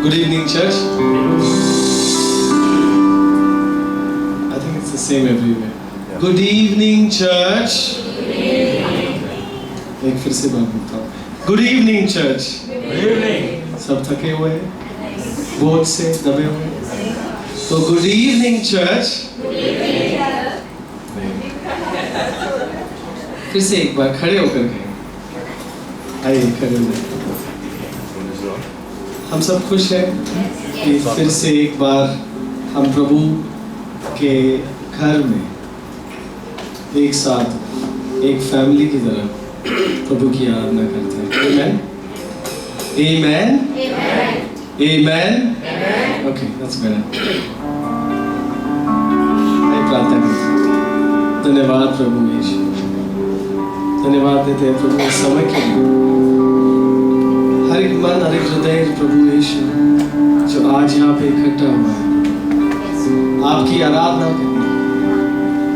Good evening, church. I think it's the same everywhere. Yeah. Good evening, church. एक फिर से बात बोलता हूँ. Good evening, church. Good evening. सब थके हुए हैं, बोझ से दबे हुए हैं. तो good evening, church. फिर से एक बार खड़े होकर के आइए, खड़े हो जाइए. हम सब खुश हैं कि फिर से एक बार हम प्रभु के घर में एक साथ एक फैमिली की तरह प्रभु की आराधना करते हैं. Amen. Amen. Amen. Okay, that's better. मैं प्रार्थना करता हूँ. धन्यवाद प्रभु यीशु. धन्यवाद देते हैं प्रभु इस समय के लिए. हर एक मन, हर एक हृदय प्रभु यीशु जो आज यहाँ पे इकट्ठा हुआ है आपकी आराधना करने,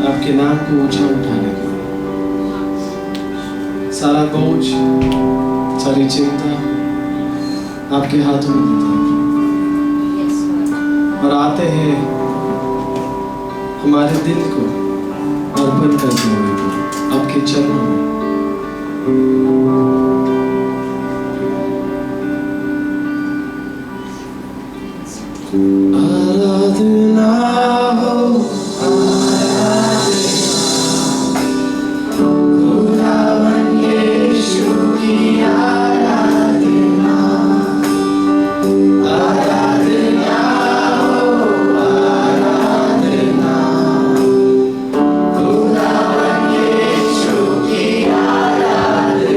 आपके नाम को ऊंचा उठाने के लिए. सारा बोझ, सारी चिंता आपके हाथों में देते हैं और आते हैं हमारे दिल को अर्पण करते हुए आपके चरणों में. आराधना हो, खुदावन यीशु की आराधना. आराधना हो, आराधना, खुदावन यीशु की आराधना.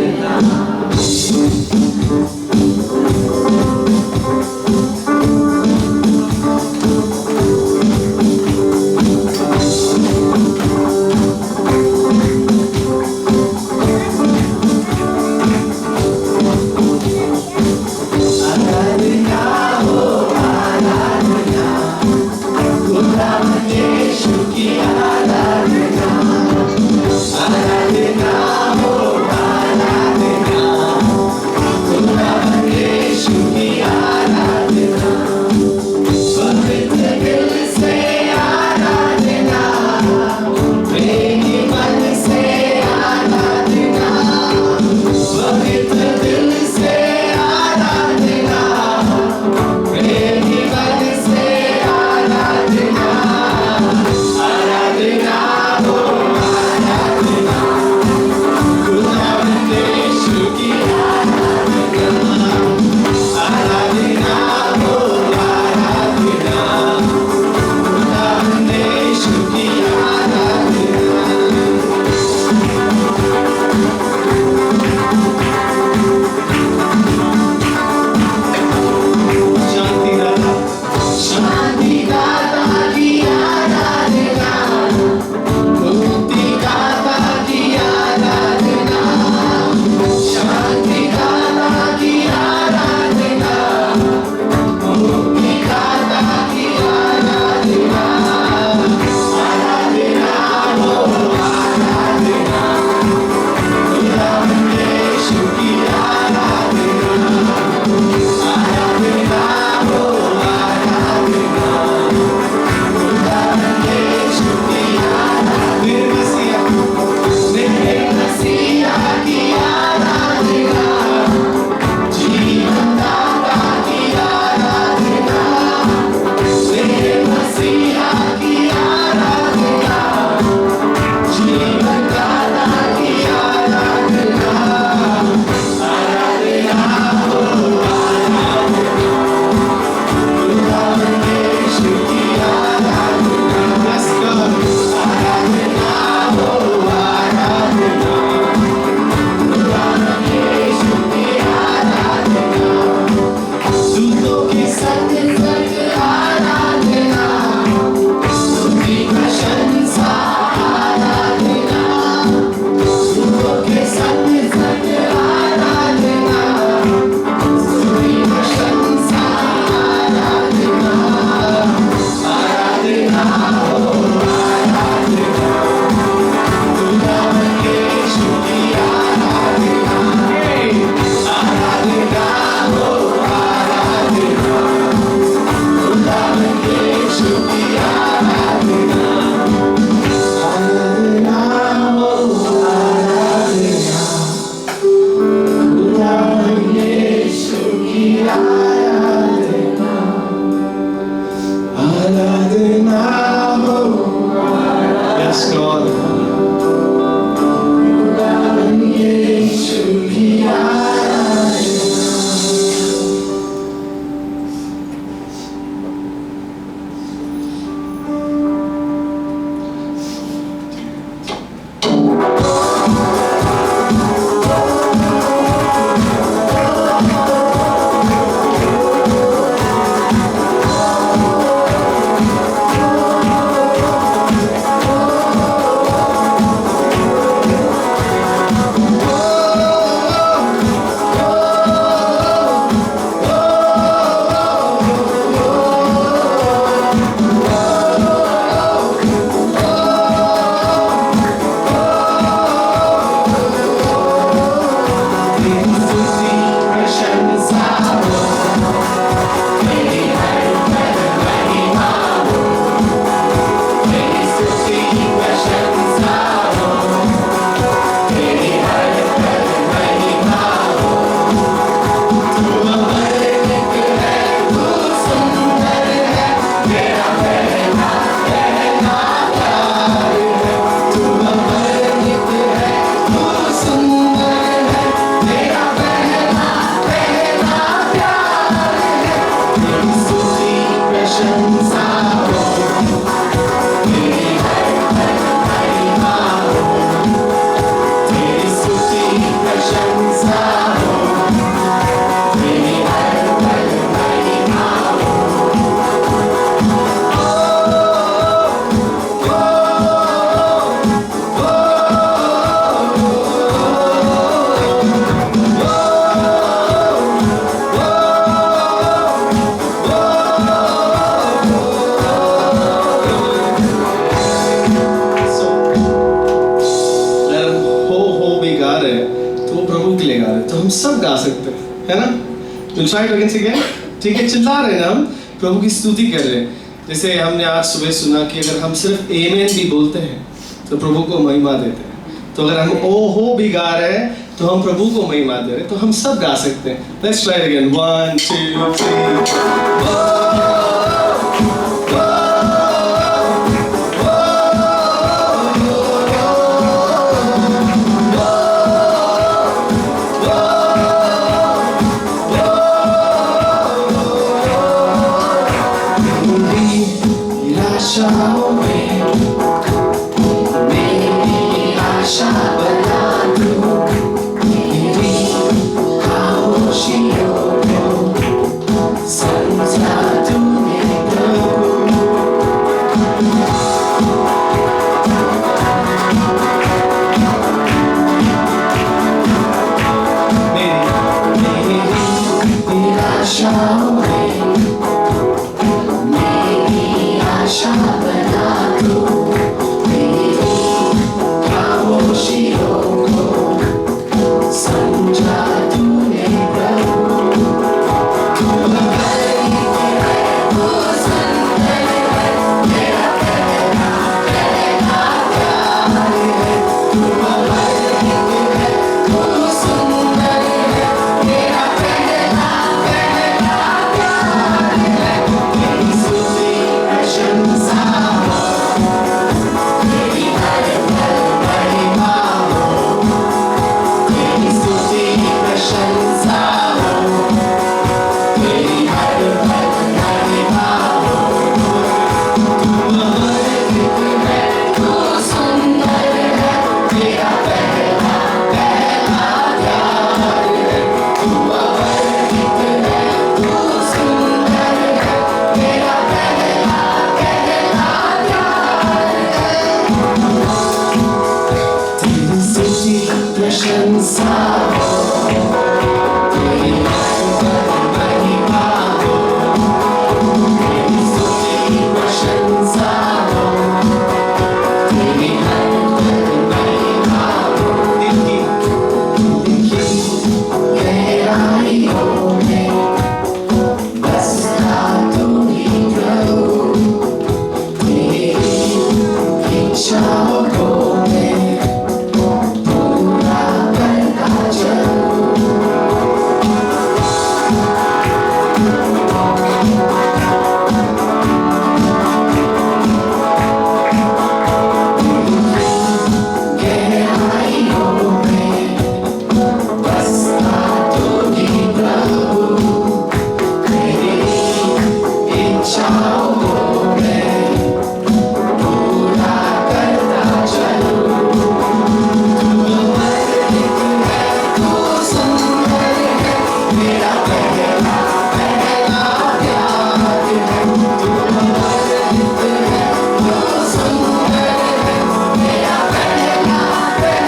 प्रशंसा हो, तेरी हर पल महिमा हो, तेरी स्तुति प्रशंसा हो, तेरी हर पल महिमा हो। तो हम सब गा सकते हैं, है ना? We'll try it again again. ठीक है, चिल्ला रहे हैं ना हम, प्रभु की स्तुति कर रहे हैं। जैसे हमने आज सुबह सुना कि अगर हम सिर्फ आमेन भी बोलते हैं तो प्रभु को महिमा देते हैं। तो अगर हम ओ हो भी गा रहे हैं तो हम प्रभु को महिमा दे रहे हैं। तो हम सब गा सकते हैं। Let's try it again. 1, 2, 3. आशाओं में मेरी आशा बना दूं, मेरी खामोशियों को समझा तूने प्रभु। मेरी निराशाओं में आशा बना दो, मेरी खामोशियों को समझा तूने प्रभु। तू हमारी है, तू सुंदर है, मेरा पहला प्यार है। तू हमारी है, तू सुंदर है, मेरा पहला प्यार है। तेरी स्तुति प्रशंसा हो, तेरी हर पल महिमा हो, तेरी स्तुति प्रशंसा हो, तेरी हर पल महिमा हो। तू अमर है, तू सुंदर है, तेरा पहला प्यार है। तू अमर है, तू सुंदर है, तेरा पहला प्यार है। तेरी स्तुति प्रशंसा हो, तेरी हर पल महिमा हो, तेरी स्तुति प्रशंसा हो, तेरी हर पल महिमा हो। दिखी गहराइयों में बसता तू ही प्रभु, तेरी इच्छाओं को मैं पूरा करता चलूं। गहराइयों में बसता तू ही प्रभु, तेरी इच्छाओं को मैं पूरा करता चलूं। तू अमर है, तू सुंदर है, मेरा पहला प्यार है। तू अमर है, तू सुंदर है, मेरा पहला प्यार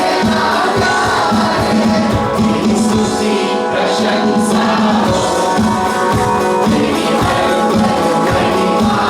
है। तेरी स्तुति प्रशंसा हो, तेरी हर पल महिमा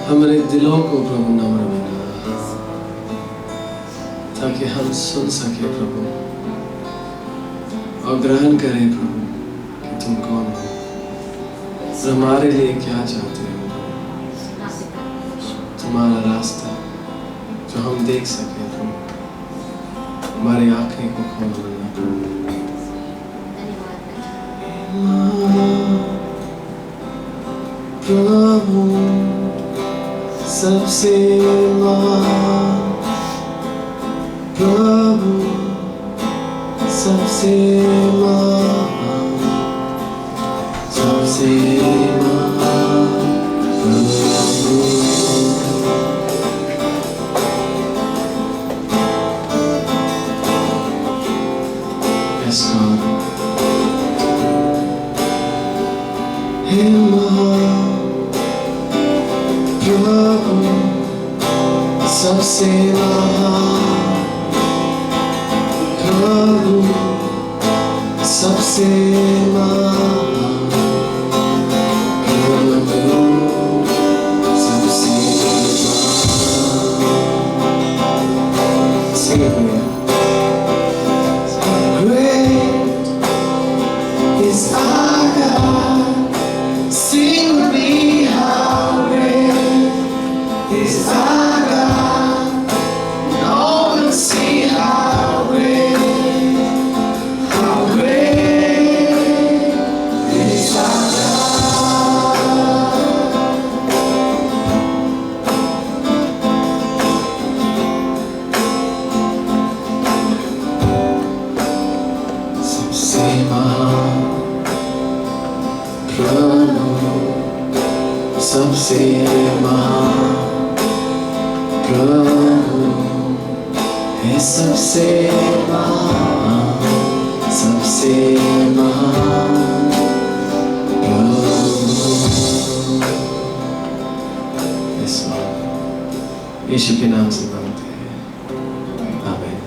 हमारे दिलों को प्रभु नम्र बना, ताकि हम सुन सके प्रभु और ग्रहण करें प्रभु कि तुम कौन हो और हमारे लिए क्या चाहते हो। तुम्हारा रास्ता जो हम देख सके प्रभु, हमारी आंखें को खोलना प्रभु। प्रभु सबसे महान, प्रभु सबसे महान, सबसे महान प्रभु। Yes, God. हे महान प्रभु सबसे महान, प्रभु सबसे महान, प्रभु सबसे महान। Sing it with me. Great is our God. Sing with me, how great is our God. All will see how great is our God. सबसे महान प्रभु, सबसे महान प्रभु है, सबसे महान, सबसे महान प्रभु। इस यीशु के नाम से मांगते हैं, आमीन।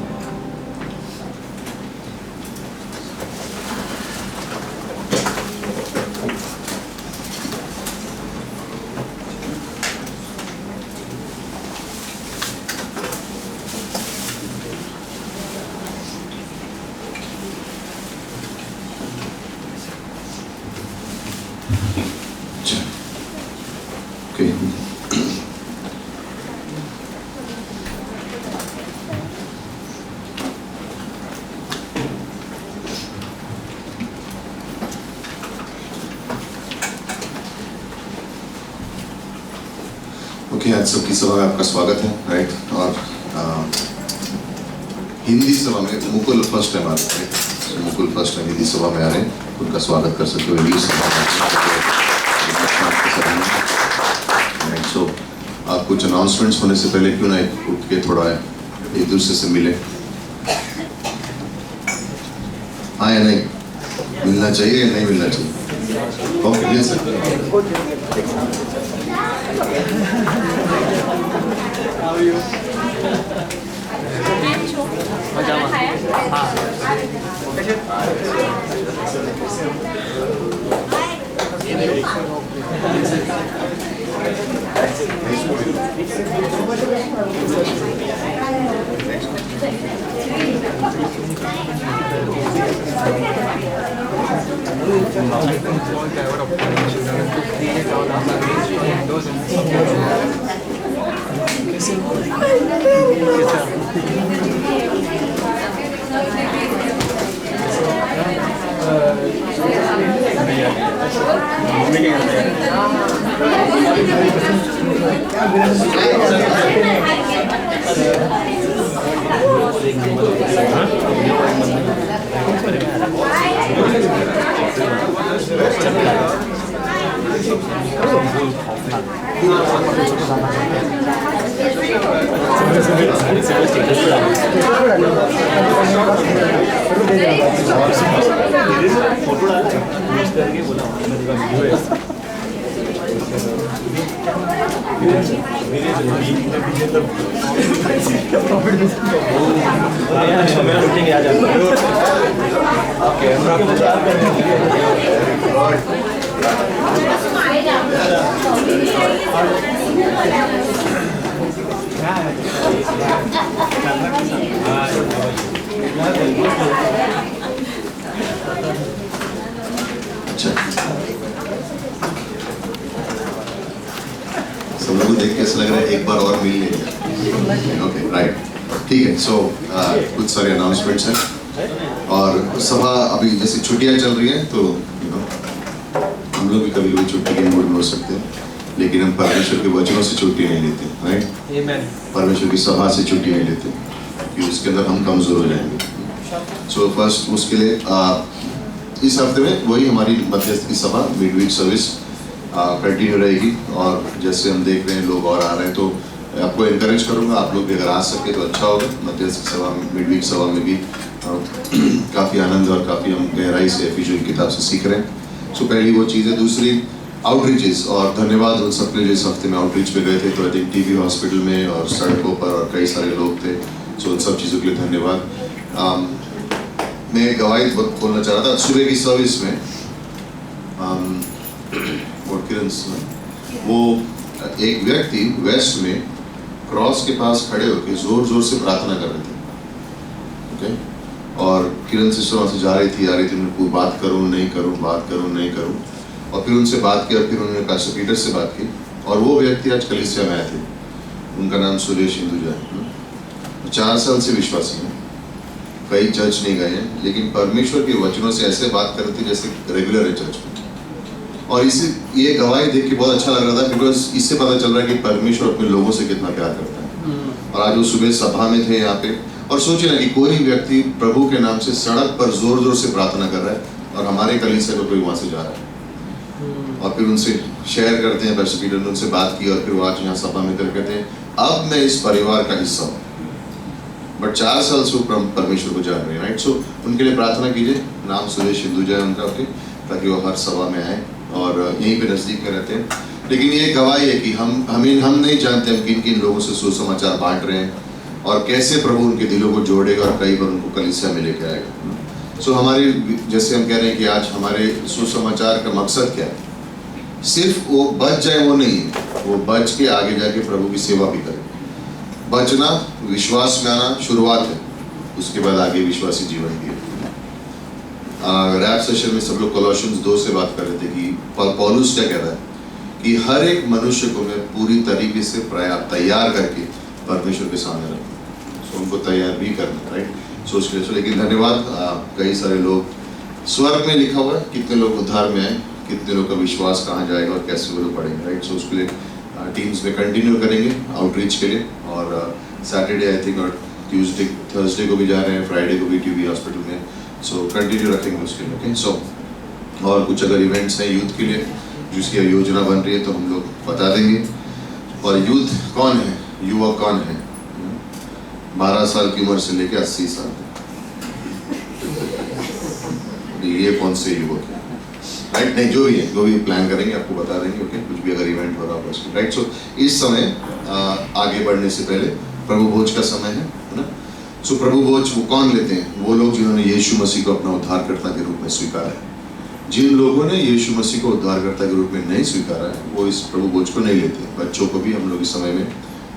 आज सबकी सभा में आपका स्वागत है, राइट। और हिंदी सभा में मुकुल फर्स्ट टाइम आ रहे हैं, मुकुल फर्स्ट टाइम हिंदी सभा में आ रहे हैं, उनका स्वागत कर सकते हो इंग्लिश सभा में। सो आप कुछ अनाउंसमेंट्स होने से पहले क्यों ना उठ के थोड़ा एक दूसरे से मिले। हाँ या नहीं, मिलना चाहिए या नहीं मिलना चाहिए? ओके, मिल सकते हैं। How are you? अच्छा, सब लोगों को देख के ऐसा लग रहा है एक बार और मिल लेंगे। ओके, राइट, ठीक है। सो कुछ सारे अनाउंसमेंट्स हैं और सभा अभी जैसे छुट्टियां चल रही हैं तो हम लोग भी कभी कभी छुट्टी के मूड में हो सकते हैं, लेकिन हम परमेश्वर के वचनों से छुट्टी नहीं लेते, राइट। परमेश्वर की सभा से छुट्टी नहीं लेते क्योंकि उसके अंदर हम कमजोर हो जाएंगे। सो फर्स्ट उसके लिए इस हफ्ते में वही हमारी मध्यस्थ की सभा मिडवीक सर्विस कंटिन्यू रहेगी और जैसे हम देख रहे हैं लोग और आ रहे हैं तो आपको एनकरेज करूंगा, आप लोग भी अगर आ सके तो अच्छा होगा। मध्यस्थ की सभा मिडवीक सभा में भी काफ़ी आनंद और काफ़ी हम गहराई से एफिशिएंट किताब से सीख रहे हैं। सो पहली वो चीज़ है। दूसरी आउटरीचेस, और धन्यवाद उन सबके जो इस हफ्ते में आउटरीच पे गए थे, तो आई थिंक टीबी हॉस्पिटल में और सड़कों पर और कई सारे लोग थे। सो उन सब चीज़ों के लिए धन्यवाद। मैं एक गवाही बोलना चाह रहा था। सुबह की सर्विस में वो एक व्यक्ति वेस्ट में क्रॉस के पास खड़े होकर जोर जोर से प्रार्थना कर रहे थे, ओके। और किरण सिस्टर वहाँ से जा रही थी उनको बात करूँ नहीं करूँ, बात करूँ नहीं करूँ, और फिर उनसे बात की और फिर उन्होंने पास्टर पीटर से बात की और वो व्यक्ति आज कलीसिया में आए थे। उनका नाम सुरेश हिंदुजा है, 4 साल से विश्वासी हैं, कई चर्च नहीं गए हैं, लेकिन परमेश्वर के वचनों से ऐसे बात कर रहे थे जैसे रेगुलर है चर्च में। और इसे ये गवाही देख के बहुत अच्छा लग रहा था बिकॉज इससे पता चल रहा है कि परमेश्वर अपने लोगों से कितना प्यार करता है। और आज वो सुबह सभा में थे यहाँ पे, और सोचिए ना कि कोई व्यक्ति प्रभु के नाम से सड़क पर जोर जोर से प्रार्थना कर रहा है और हमारे कलीसिया को कोई वहाँ से जा रहा है और फिर उनसे शेयर करते हैं। पास्टर पीटर ने उनसे बात की और फिर वो आज यहाँ सभा में कर कहते हैं अब मैं इस परिवार का हिस्सा हूँ, बट 4 साल से वो परमेश्वर को जान रहे हैं, राइट। सो उनके लिए प्रार्थना कीजिए। नाम सुरेश हिंदुजा है उनका, ओके, ताकि वो हर सभा में आए और यहीं पे नज़दीक में रहते हैं। लेकिन ये गवाही है कि हम नहीं जानते हम किन किन लोगों से सुसमाचार बांट रहे हैं और कैसे प्रभु उनके दिलों को जोड़ेगा और कई बार उनको कलीसिया में लेके आएगा। सो हमारी, जैसे हम कह रहे हैं कि आज हमारे सुसमाचार का मकसद क्या है, सिर्फ वो बच जाए वो नहीं है, वो बच के आगे जाके प्रभु की सेवा भी करे। बचना, विश्वास में आना शुरुआत है, उसके बाद आगे विश्वासी जीवन भी है। रैप सेशन में सब लोग कोलोशियंस 2 से बात कर रहे थे कि पौलुस क्या कह रहा है कि हर एक मनुष्य को मैं पूरी तरीके से तैयार करके परमेश्वर के सामने रखूं। सो उनको तैयार भी करना, राइट। सोच के सो लेकिन धन्यवाद, कई सारे लोग स्वर्ग में लिखा हुआ है कितने लोग उद्धार में आए, कितने लोग का विश्वास कहाँ जाएगा और कैसे वो लोग पढ़ेंगे, राइट। सो उसके लिए टीम्स में कंटिन्यू करेंगे आउटरीच के लिए। और सैटरडे आई थिंक और ट्यूसडे थर्सडे को भी जा रहे हैं, फ्राइडे को भी टीबी हॉस्पिटल में। सो कंटिन्यू रखेंगे उसके लिए, ओके। सो और कुछ अगर इवेंट्स हैं यूथ के लिए जिसकी योजना बन रही है तो हम लोग बता देंगे। और यूथ कौन है, युवक कौन है, 12 साल की उम्र से लेकर 80 साल तक, ये कौन से युवक है, राइट। नहीं, जो भी प्लान करेंगे आपको बता देंगे, ओके। कुछ भी अगर इवेंट हो रहा होगा उसमें, राइट। सो इस समय आगे बढ़ने से पहले प्रभु भोज का समय है ना। सो प्रभु भोज वो कौन लेते हैं, वो लोग जिन्होंने यीशु मसीह को अपना उद्धारकर्ता के रूप में स्वीकारा है। जिन लोगों ने यीशु मसीह को उद्धारकर्ता के रूप में नहीं स्वीकारा है वो इस प्रभु भोज को नहीं लेते। बच्चों को भी हम लोग इस समय में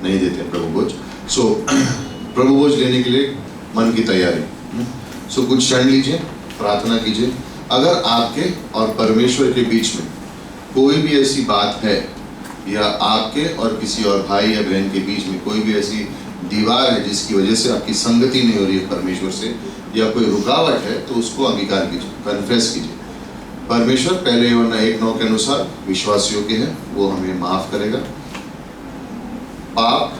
नहीं देते हैं प्रभु भोज। सो प्रभु भोज लेने के लिए मन की तैयारी। सो कुछ क्षण लीजिए, प्रार्थना कीजिए। अगर आपके और परमेश्वर के बीच में कोई भी ऐसी बात है या आपके और किसी और भाई या बहन के बीच में कोई भी ऐसी दीवार है जिसकी वजह से आपकी संगति नहीं हो रही है परमेश्वर से, या कोई रुकावट है, तो उसको अंगीकार कीजिए, कन्फेस कीजिए। परमेश्वर पहले यूहन्ना 1:9 के अनुसार विश्वासियों के हैं, वो हमें माफ करेगा। पाप,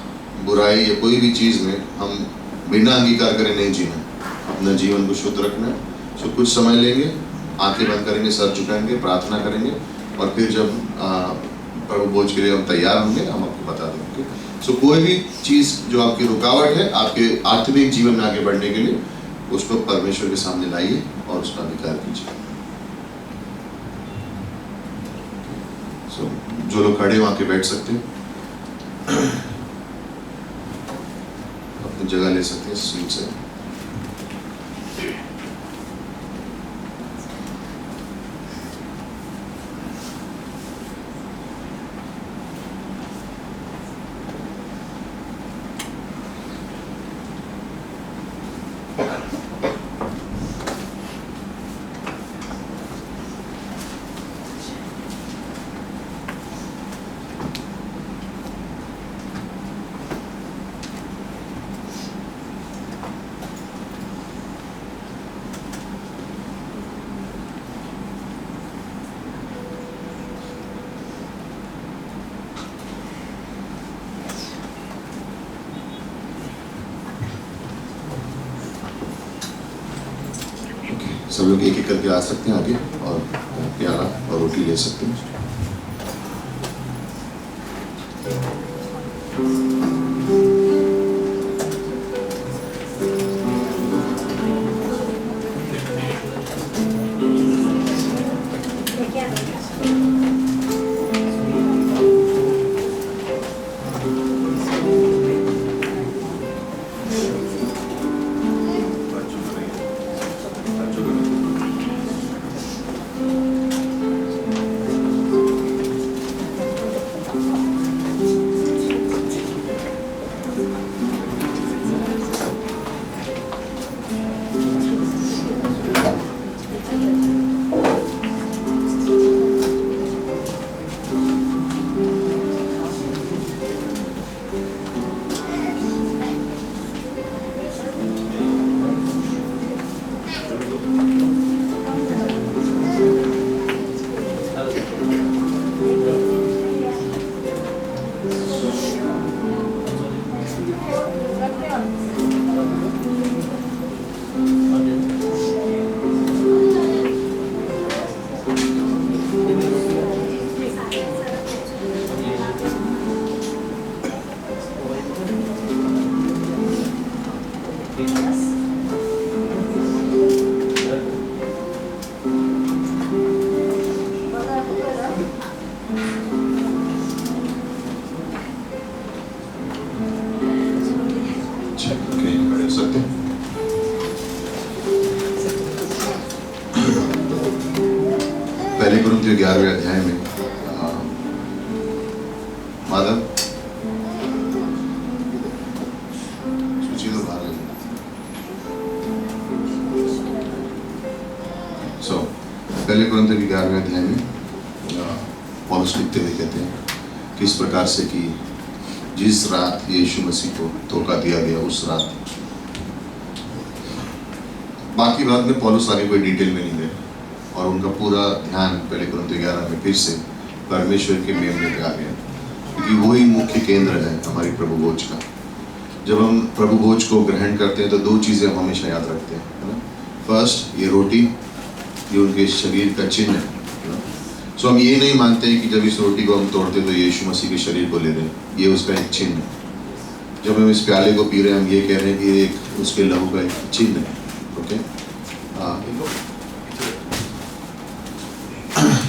बुराई या कोई भी चीज़ में हम बिना अंगीकार करे नहीं जीना, अपना जीवन को शुद्ध रखना है। सो कुछ समय लेंगे, आंखें बंद करेंगे, सर झुकाएंगे, प्रार्थना करेंगे और फिर जब प्रभु भोज के लिए हम तैयार होंगे हम आपको बता देंगे। सो कोई भी चीज़ जो आपकी रुकावट है आपके आत्मिक जीवन में आगे बढ़ने के लिए, उसको परमेश्वर के सामने लाइए और उसका अंगीकार कीजिए। सो जो लोग खड़े वहाँ के बैठ सकते हैं, अपनी जगह ले सकते हैं सीट से। सब लोग एक एक करके आ सकते हैं आगे और प्याला और रोटी ले सकते हैं। पहले कुरिन्थियों 11वें अध्याय में माधव सूची तो बाहर लगी। पहले कुरिन्थियों के 11वें अध्याय में पौलुस लिखते हुए कहते हैं किस प्रकार से कि जिस रात यीशु मसीह को धोखा दिया गया उस रात, बाकी बात में पौलुस आगे कोई डिटेल में नहीं गए और उनका पूरा ध्यान पहले कुरिन्थियों 11 में फिर से परमेश्वर के मेमने पे आ गया, क्योंकि वही मुख्य केंद्र है हमारी प्रभु भोज का। जब हम प्रभु भोज को ग्रहण करते हैं तो दो चीज़ें हम हमेशा याद रखते हैं, है ना। फर्स्ट, ये रोटी, ये उनके शरीर का चिन्ह है ना। सो हम ये नहीं मानते हैं कि जब इस रोटी को हम तोड़ते तो यीशु मसीह के शरीर को ले रहे हैं, ये उसका एक चिन्ह है। जब हम इस प्याले को पी रहे हैं हम ये कह रहे हैं कि एक उसके लहू का एक चिन्ह है। ओके,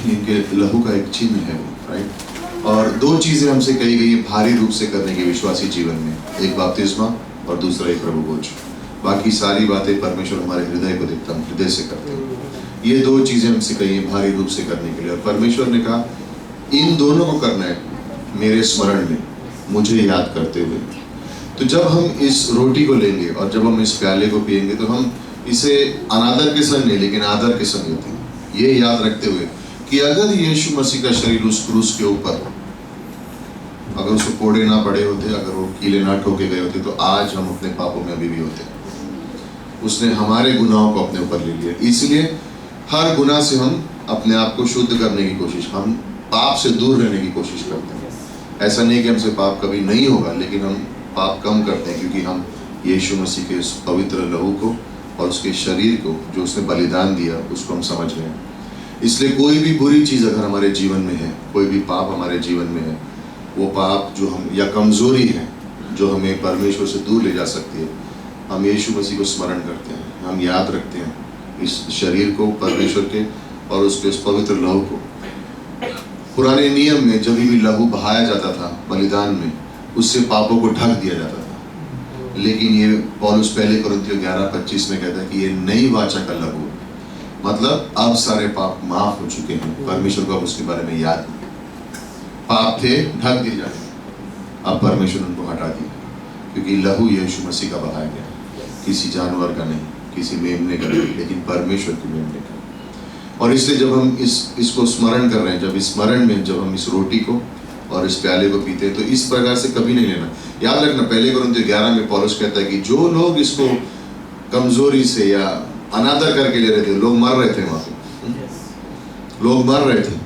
इनके लहू का एक चिन्ह है वो, राइट। और दो चीज़ें हमसे कही गई है भारी रूप से करने के विश्वासी जीवन में, एक बपतिस्मा और दूसरा एक प्रभु भोज। बाकी सारी बातें परमेश्वर हमारे हृदय को देखता है, हृदय से करते हैं। ये दो चीज़ें हमसे कही हैं भारी रूप से करने के लिए, और परमेश्वर ने कहा इन दोनों को करना है मेरे स्मरण में, मुझे याद करते हुए। तो जब हम इस रोटी को लेंगे और जब हम इस प्याले को पिएंगे तो हम इसे अनादर के संग नहीं लेकिन आदर के संग लेते हैं, ये याद रखते हुए कि अगर यीशु मसीह का शरीर उस क्रूस के ऊपर अगर उसको कोड़े ना पड़े होते, अगर वो कीले ना ठोके गए होते, तो आज हम अपने पापों में अभी भी होते। उसने हमारे गुनाहों को अपने ऊपर ले लिया, इसलिए हर गुनाह से हम अपने आप को शुद्ध करने की कोशिश, हम पाप से दूर रहने की कोशिश करते हैं। ऐसा नहीं कि हमसे पाप कभी नहीं होगा, लेकिन हम पाप कम करते हैं क्योंकि हम यीशु मसीह के उस पवित्र लहू को और उसके शरीर को जो उसने बलिदान दिया उसको हम समझ रहे हैं। इसलिए कोई भी बुरी चीज़ अगर हमारे जीवन में है, कोई भी पाप हमारे जीवन में है, वो पाप जो हम या कमज़ोरी है जो हमें परमेश्वर से दूर ले जा सकती है, हम यीशु मसीह को स्मरण करते हैं, हम याद रखते हैं इस शरीर को परमेश्वर के और उसके उस पवित्र लहू को। पुराने नियम में जब भी लहू बहाया जाता था बलिदान में, उससे पापों को ढक दिया जाता था। लेकिन ये पौलुस पहले कुरिन्थियों 11:25 में कहता है कि ये नई वाचा का लहू, मतलब अब सारे पाप माफ हो चुके हैं, परमेश्वर को अब उसके बारे में याद नहीं। पाप थे ढक दिए जाते, अब परमेश्वर उनको हटा दिया, क्योंकि लहू यीशु मसीह का बहाया गया, किसी जानवर का नहीं, किसी मेमने का नहीं, लेकिन परमेश्वर के मेमने का। और इसलिए जब हम इसको स्मरण कर रहे हैं, जब इस स्मरण में जब हम इस रोटी को और इस प्याले को पीते हैं, तो इस प्रकार से कभी नहीं लेना। याद रखना पहले कुरिन्थियों 11 में पौलुस कहता है कि जो लोग इसको कमजोरी से या अनादर करके ले रहे थे, लोग मर रहे थे वहाँ पे, लोग मर रहे थे।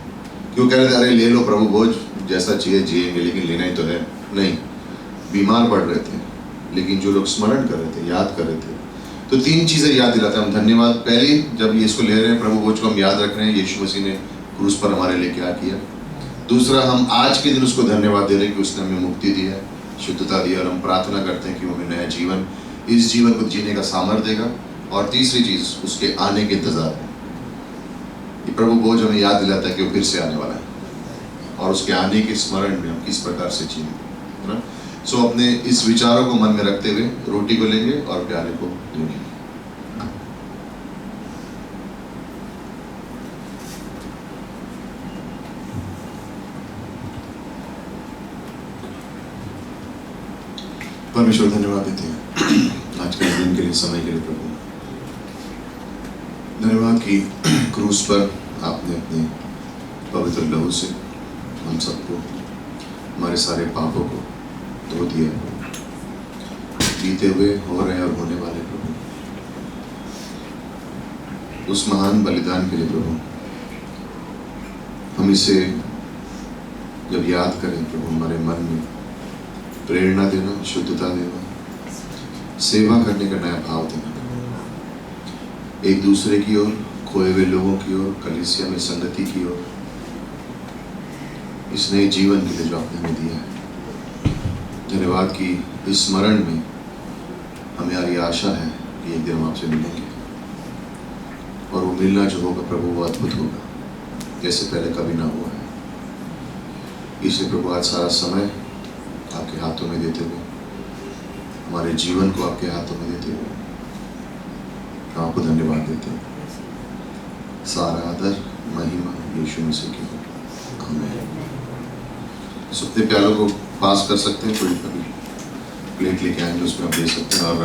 क्यों कह रहे थे अरे ले लो प्रभु भोज, जैसा चाहिए जिएंगे, लेकिन लेना ही तो है नहीं, बीमार पड़ रहे थे। लेकिन जो लोग स्मरण कर रहे थे, याद कर रहे थे, तो 3 चीज़ें याद दिलाते हैं हम। धन्यवाद, पहली जब ये इसको ले रहे हैं, प्रभु भोज को हम याद रख रहे हैं, यीशु मसीह ने क्रूस पर हमारे लिए क्या किया। दूसरा, हम आज के दिन उसको धन्यवाद दे रहे हैं कि उसने हमें मुक्ति दी है, शुद्धता दी है, और हम प्रार्थना करते हैं कि वो हमें नया जीवन, इस जीवन को जीने का सामर्थ्य देगा। और तीसरी चीज़, उसके आने के इंतज़ार में। ये प्रभु भोज हमें याद दिलाता है कि वो फिर से आने वाला है, और उसके आने के स्मरण में हम किस प्रकार से जीएंगे, है ना। सो अपने इस विचारों को मन में रखते हुए रोटी को लेंगे और प्याले को लेंगे। परमेश्वर धन्यवाद देते हैं आज के दिन के लिए, समय के लिए। प्रभु धन्यवाद कि क्रूस पर आपने अपने पवित्र लहू से हम सबको, हमारे सारे पापों को धो दिया, बीते हुए, हो रहे और होने वाले प्रभु, उस महान बलिदान के लिए प्रभु हम इसे जब याद करें प्रभु, हमारे मन में प्रेरणा देना, शुद्धता देना, सेवा करने का नया भाव देना, एक दूसरे की ओर, खोए हुए लोगों की ओर, कलीसिया में संगति की ओर, इस नए जीवन के लिए जो आपने हमें दिया है। धन्यवाद कि इस स्मरण में हमारी आशा है कि एक दिन हम आपसे मिलेंगे, और वो मिलना जो होगा प्रभु वो अद्भुत होगा, जैसे पहले कभी ना हुआ है। इसलिए प्रभु आज सारा समय आपके हाथों में देते हुए, हमारे जीवन को आपके हाथों में देते हुए हम आपको धन्यवाद देते हैं। सारा आदर महिमा यीशु मसीह की हो, आमीन। अपने प्यालों को पास कर सकते हैं, कोई कभी प्लेट लेके आएंगे उसमें आप दे सकते हैं, और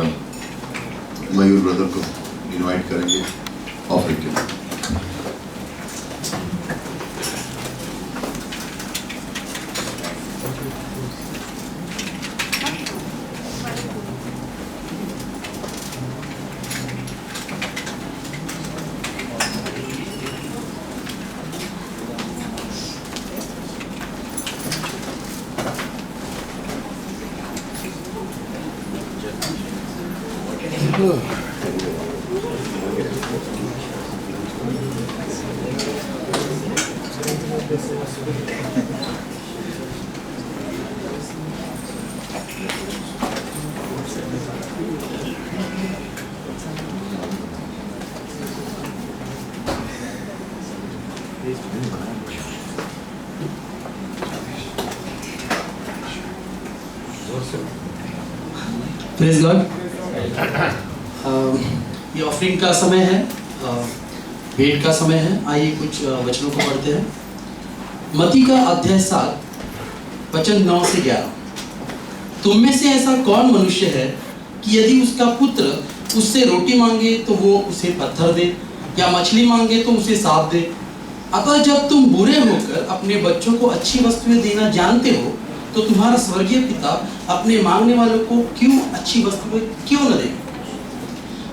मयूर ब्रदर को इनवाइट करेंगे ऑफरिंग के लिए। Praise God. ये ऑफरिंग का समय है, भेंट का समय है। आइए कुछ वचनों को पढ़ते हैं। मत्ती का अध्याय 7 वचन 9 से 11। तुम में से ऐसा कौन मनुष्य है कि यदि उसका पुत्र उससे रोटी मांगे तो वो उसे पत्थर दे, या मछली मांगे तो उसे सांप दे? अतः जब तुम बुरे होकर अपने बच्चों को अच्छी वस्तुएं देना जानते हो, तो तुम्हारा स्वर्गीय पिता अपने मांगने वालों को क्यों अच्छी वस्तुएं क्यों न दे?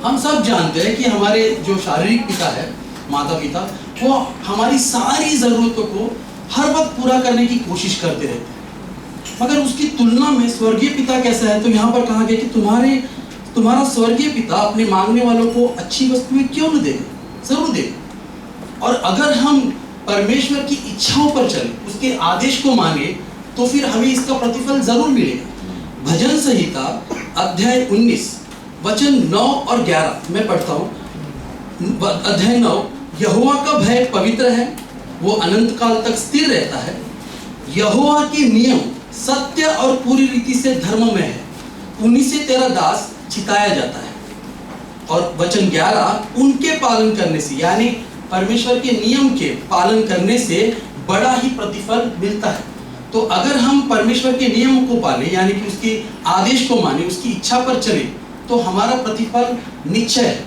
हम सब जानते हैं कि हमारे जो शारीरिक पिता है, माता पिता, वो हमारी सारी ज़रूरतों को हर वक्त पूरा करने की कोशिश करते रहते हैं। मगर उसकी तुलना में स्वर्गीय पिता कैसा है? तो यहाँ पर कहा गया कि तुम्हारा स्वर्गीय पिता अपने मांगने वालों को अच्छी वस्तुएं क्यों न देगा? जरूर देगा। और अगर हम परमेश्वर की इच्छाओं पर चले, उसके आदेश को माने, तो फिर हमें इसका प्रतिफल जरूर मिलेगा। भजन संहिता अध्याय 19 वचन 9 और 11 मैं पढ़ता हूँ। अध्याय 9, यहोवा का भय पवित्र है, वो अनंत काल तक स्थिर रहता है। यहोवा के नियम सत्य और पूरी रीति से धर्म में है, उन्हीं से तेरा दास चिताया जाता है। और वचन 11, उनके पालन करने से, यानी परमेश्वर के नियम के पालन करने से बड़ा ही प्रतिफल मिलता है। तो अगर हम परमेश्वर के नियमों को पालें, यानी कि उसके आदेश को माने, उसकी इच्छा पर चले, तो हमारा प्रतिफल निश्चय है।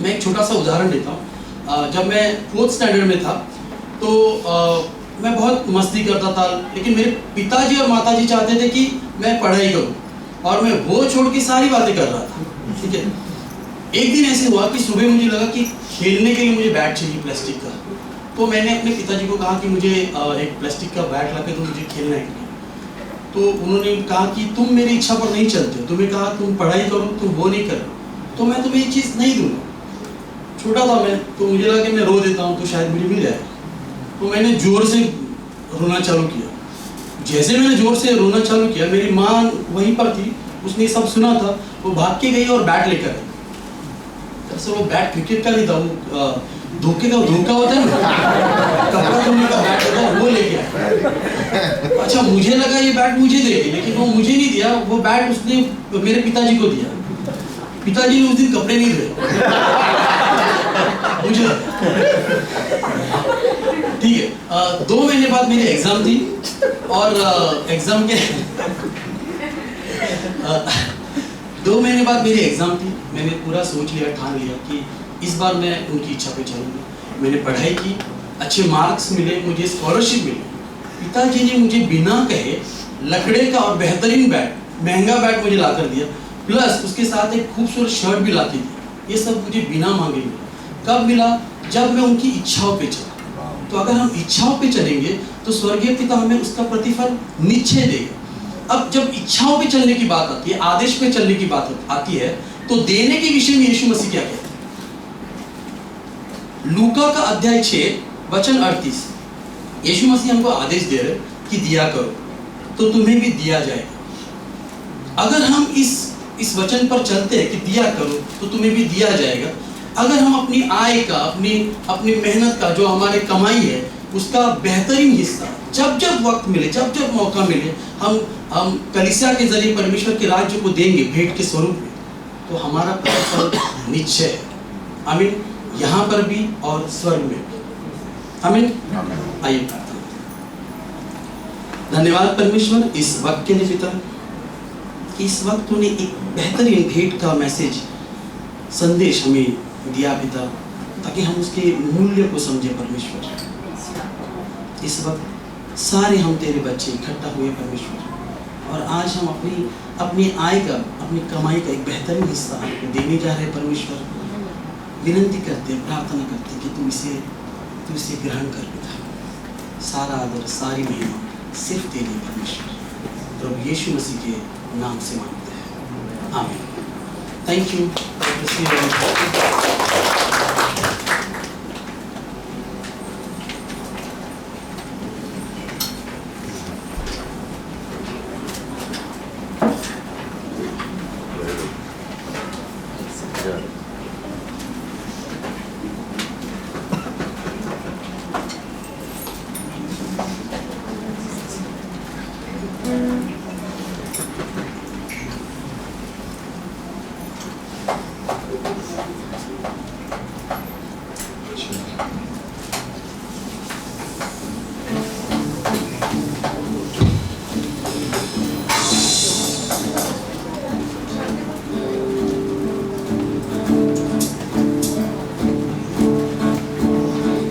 मैं एक छोटा सा उदाहरण देता हूँ। जब मैं 4th स्टैंडर्ड में था, तो मैं बहुत मस्ती करता था, लेकिन मेरे पिताजी और माताजी चाहते थे कि मैं पढ़ाई करूँ, और मैं वो छोड़ के सारी बातें कर रहा था। ठीक है। एक दिन ऐसे हुआ कि सुबह मुझे लगा कि खेलने के लिए मुझे बैट चाहिए प्लास्टिक का। तो मैंने अपने पिताजी को कहा कि मुझे एक प्लास्टिक का बैट ला के दो, मुझे खेलना है। तो उन्होंने कहा कि तुम मेरी इच्छा पर नहीं चलते, तुम्हें कहा तुम पढ़ाई करो, तुम वो नहीं कर रहे। तो मैं तुम्हें ये चीज़ नहीं दूंगा। छोटा था मैं, तो मुझे लगा कि मैं रो देता हूँ तो शायद मुझे मिल जाए, तो मैंने जोर से रोना चालू किया। जैसे मैंने जोर से रोना चालू किया, मेरी माँ वहीं पर थी, उसने सब सुना था, वो भाग के गई और बैट लेकर आई। दरअसल वो बैट क्रिकेट का नहीं था, वो धोखे का धोखा होता है ना, कपड़ा धोने का बैट होता है, वो लेके आया। अच्छा, मुझे लगा ये बैट मुझे देगी, लेकिन वो मुझे नहीं दिया, वो बैट उसने मेरे पिताजी को दिया। पिताजी ने उस दिन कपड़े नहीं धोए मुझे। ठीक है, 2 महीने बाद मेरी एग्जाम थी और एग्जाम के 2 महीने बाद मेरी एग्जाम थी। मैंने पूरा सोच लिया, ठान लिया कि इस बार मैं उनकी इच्छा पे चलूंगा। मैंने पढ़ाई की, अच्छे मार्क्स मिले, मुझे स्कॉलरशिप मिली। पिताजी ने मुझे बिना कहे लकड़े का और बेहतरीन बैट, महंगा बैट मुझे ला कर दिया, प्लस उसके साथ एक खूबसूरत शर्ट भी ला के दी। ये सब मुझे बिना मांगे मिला। कब मिला? जब मैं उनकी इच्छाओं पे चला। तो अगर हम इच्छाओं पे चलेंगे तो स्वर्गीय पिता हमें उसका प्रतिफल निश्चय देगा। अब जब इच्छाओं पे चलने की बात आती है, आदेश पे चलने की बात आती है, तो देने के विषय में यीशु मसीह क्या कहते हैं? लूका का अध्याय 6 वचन 38, यीशु मसीह हमको आदेश दे रहे कि दिया करो तो तुम्हें भी दिया जाएगा। अगर हम इस वचन पर चलते हैं कि दिया करो तो तुम्हें भी दिया जाएगा, अगर हम अपनी आय का, अपनी मेहनत का, जो हमारे कमाई है, उसका बेहतरीन हिस्सा जब जब वक्त मिले, जब जब मौका मिले, हम कलीसिया के जरिए परमेश्वर के राज्य को देंगे भेंट के स्वरूप में, तो हमारा प्रतिफल निश्चय है। आमीन। यहाँ पर भी और स्वर्ग में भी। आमीन। आइए प्रार्थना। धन्यवाद परमेश्वर इस वक्त के लिए पिता, कि इस वक्त तूने एक बेहतरीन भेंट का मैसेज, संदेश हमें दिया पिता, ताकि हम उसके मूल्य को समझे परमेश्वर। इस वक्त सारे हम तेरे बच्चे इकट्ठा हुए परमेश्वर, और आज हम अपनी आय का, अपनी कमाई का एक बेहतरीन हिस्सा आपको देने जा रहे हैं परमेश्वर। विनती करते, प्रार्थना करते कि तू इसे ग्रहण कर पिता। सारा आदर, सारी महिमा सिर्फ तेरे परमेश्वर, प्रभु यीशु मसीह के नाम से मांगते हैं। आमीन। Thank you.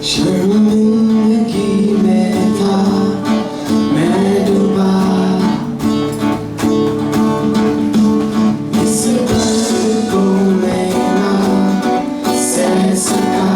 शर्मिंदगी में था मैं डूबा, इस दर्द को मैं ना सह सका।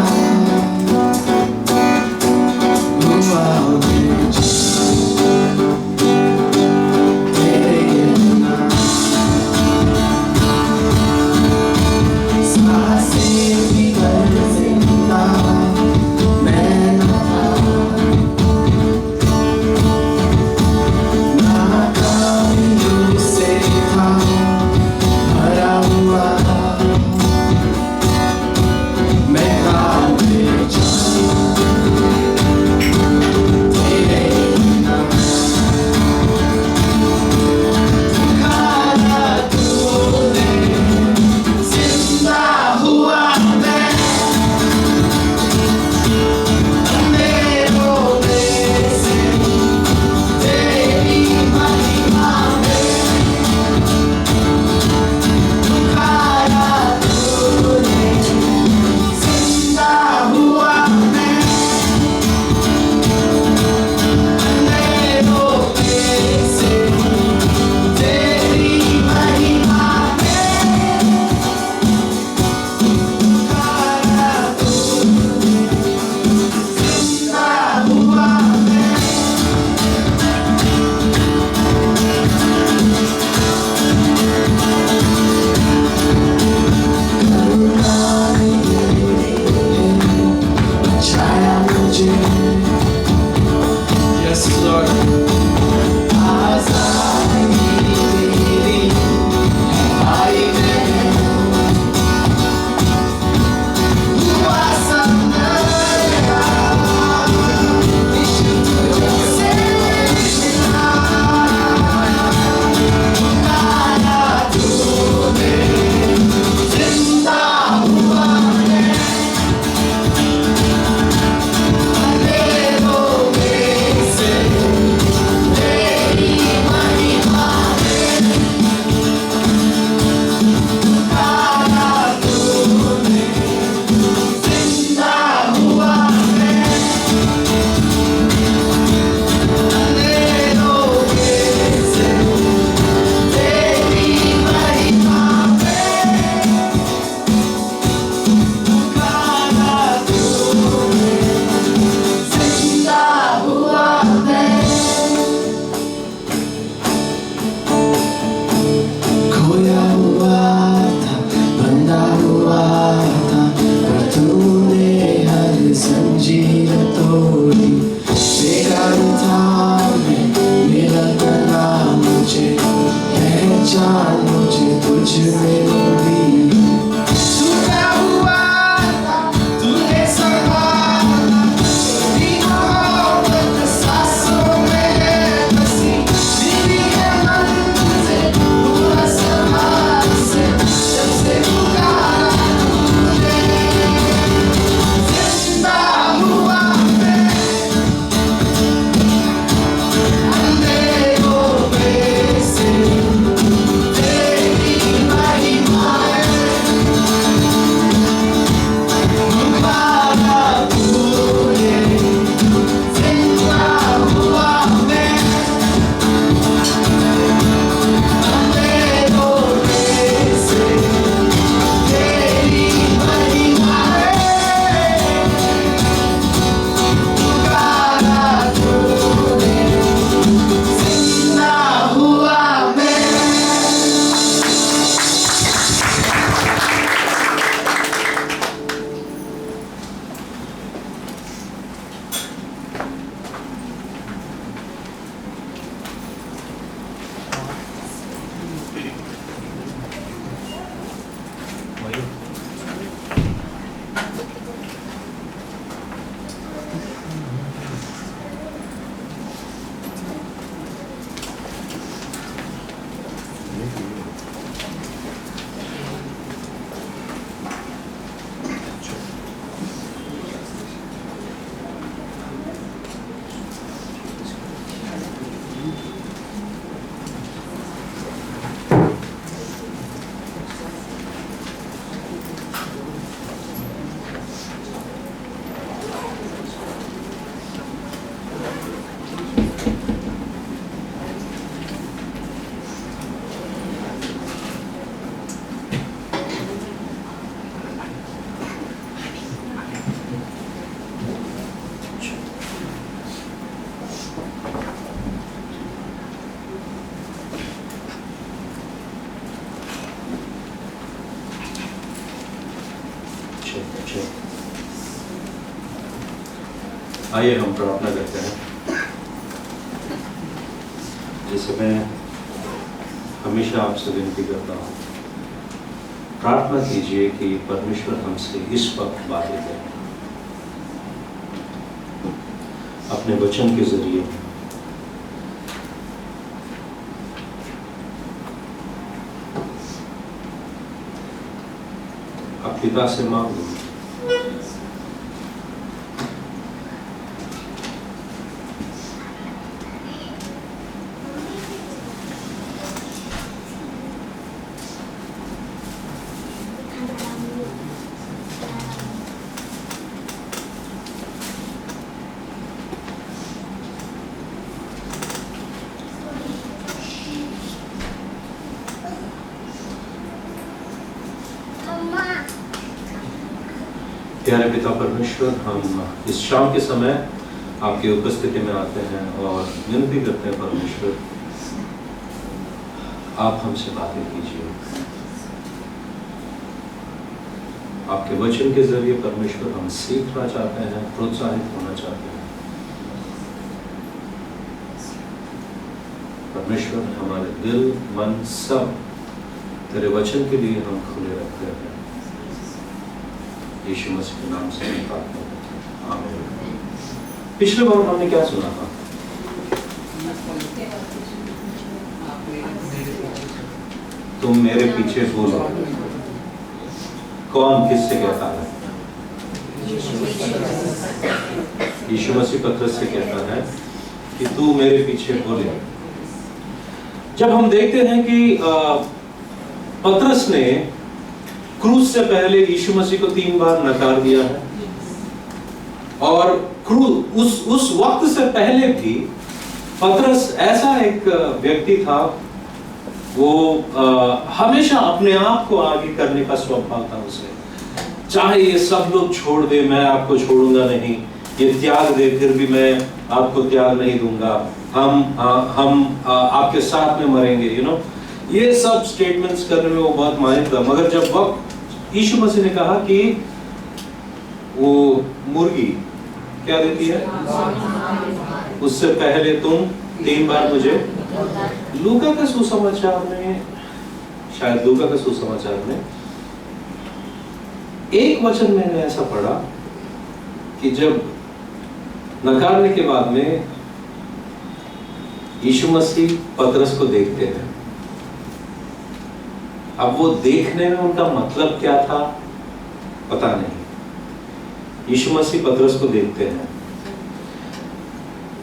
चेक। आइए हम प्रार्थना करते हैं। जैसे मैं हमेशा आपसे विनती करता हूँ, प्रार्थना कीजिए कि परमेश्वर हमसे इस वक्त बातें करें अपने वचन के जरिए। आप पिता से मांगो, प्यारे पिता परमेश्वर, हम इस शाम के समय आपकी उपस्थिति में आते हैं और विनती करते हैं परमेश्वर, आप हमसे बातें कीजिए। आपके वचन के जरिए परमेश्वर हम सीखना चाहते हैं, प्रोत्साहित होना चाहते हैं। परमेश्वर, हमारे दिल, मन सब तेरे वचन के लिए हम खुले रखते हैं। यीशु मसीह के नाम से प्रार्थना करते हैं, आमीन। पिछले बार हमने क्या सुना था? तुम मेरे पीछे बोलो। कौन किससे कहता है? यीशु मसीह पतरस से कहता है कि तू मेरे पीछे बोले। जब हम देखते हैं कि पतरस ने क्रूस से पहले यीशु मसीह को 3 बार नकार दिया है, और उस वक्त से पहले भी पतरस ऐसा एक व्यक्ति था, वो हमेशा अपने आप को आगे करने का स्वभाव था उसे। चाहे ये सब लोग छोड़ दे, मैं आपको छोड़ूंगा नहीं, ये त्याग दे, फिर भी मैं आपको त्याग नहीं दूंगा, हम आपके साथ में मरेंगे, ये सब स्टेटमेंट्स करने में वो बहुत माहिर था। मगर जब वक्त यीशु मसीह ने कहा कि वो मुर्गी क्या देती है, उससे पहले तुम 3 बार मुझे, लूका का सुसमाचार में, शायद लूका का सुसमाचार में एक वचन मैंने ऐसा पढ़ा कि जब नकारने के बाद में यीशु मसीह पतरस को देखते हैं। अब वो देखने में उनका मतलब क्या था पता नहीं। यीशु मसीह पतरस को देखते हैं।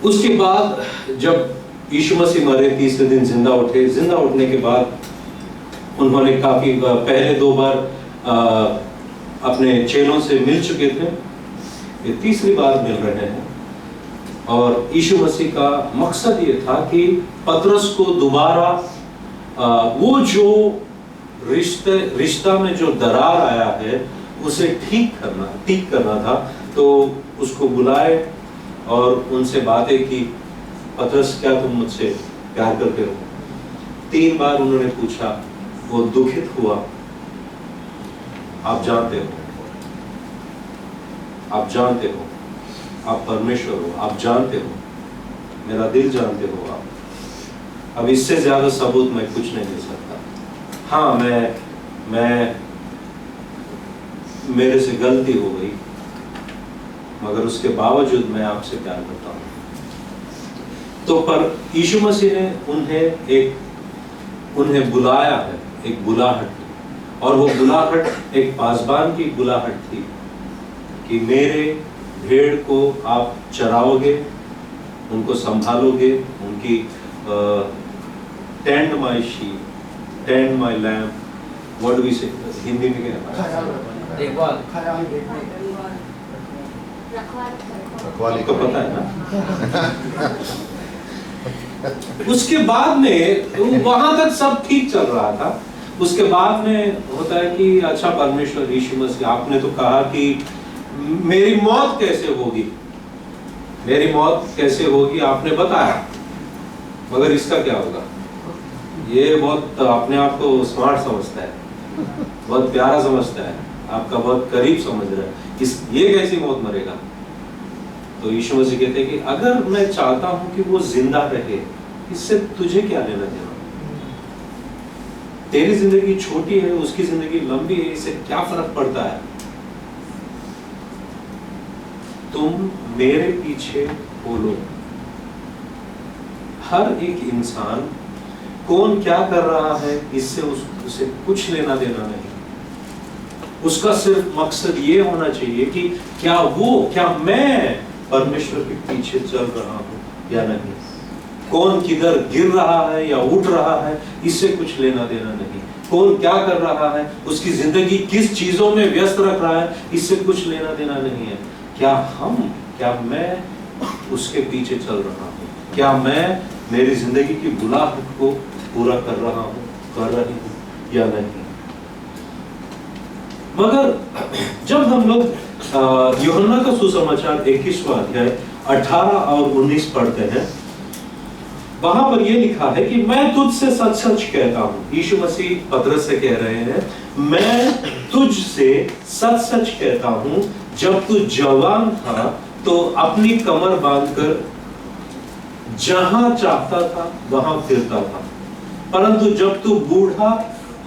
उसके बाद जब यीशु मसीह मरे, तीसरे दिन जिंदा उठे। जिंदा उठने के बाद उन्होंने काफी पहले 2 बार अपने चेलों से मिल चुके थे, ये तीसरी बार मिल रहे हैं। और यीशु मसीह का मकसद ये था कि पतरस को दोबारा वो जो रिश्ता में जो दरार आया है उसे ठीक करना था। तो उसको बुलाए और उनसे बातें की, पतरस क्या तुम मुझसे प्यार करते हो? 3 बार उन्होंने पूछा, वो दुखित हुआ। आप जानते हो, आप परमेश्वर हो, आप जानते हो, मेरा दिल जानते हो आप। अब इससे ज्यादा सबूत मैं कुछ नहीं दे सकता। हाँ, मैं मेरे से गलती हो गई, मगर उसके बावजूद मैं आपसे प्यार करता हूँ। तो पर यीशु मसीह ने उन्हें बुलाया है, एक बुलाहट, और वो बुलाहट एक पासबान की बुलाहट थी कि मेरे भेड़ को आप चराओगे, उनको संभालोगे, उनकी tend my sheep, tend my lamp, what do we say Hindi में क्या है? देखभाल, रखवाली को पता है ना? उसके बाद में वहां तक सब ठीक चल रहा था। उसके बाद में होता है कि अच्छा परमेश्वर यीशु मसीह, आपने तो कहा कि मेरी मौत कैसे होगी, मेरी मौत कैसे होगी आपने बताया, मगर इसका क्या होगा? ये बहुत अपने आप को स्मार्ट समझता है, बहुत प्यारा समझता है। आपका बहुत करीब समझ रहा है, ये कैसी मौत मरेगा? तो यीशु मसीह कहते हैं कि अगर मैं चाहता हूं कि वो जिंदा रहे, इससे तुझे क्या लेना देना? तेरी जिंदगी छोटी है, उसकी जिंदगी लंबी है, इससे क्या फर्क पड़ता है? तुम मेरे पीछे बोलो। हर एक इंसान कौन क्या कर रहा है इससे उसे कुछ लेना देना नहीं। उसका सिर्फ मकसद ये होना चाहिए कि क्या मैं परमेश्वर के पीछे चल रहा हूं या नहीं। कौन किधर गिर रहा है या उठ रहा है, इससे कुछ लेना देना नहीं। कौन क्या कर रहा है, उसकी जिंदगी किस चीजों में व्यस्त रख रहा है, इससे कुछ लेना देना नहीं है। क्या मैं उसके पीछे चल रहा हूं? क्या मैं मेरी जिंदगी की बुलाहट को पूरा कर रही हूं या नहीं? मगर जब हम लोग यूहन्ना का सुसमाचार 21वां अध्याय 18 और 19 पढ़ते हैं, वहां पर यह लिखा है कि मैं तुझसे सच सच कहता हूं। यीशु मसीह पतरस से कह रहे हैं, मैं तुझसे सच सच कहता हूं, जब तू जवान था तो अपनी कमर बांधकर जहां चाहता था वहां फिरता था, परंतु जब तू बूढ़ा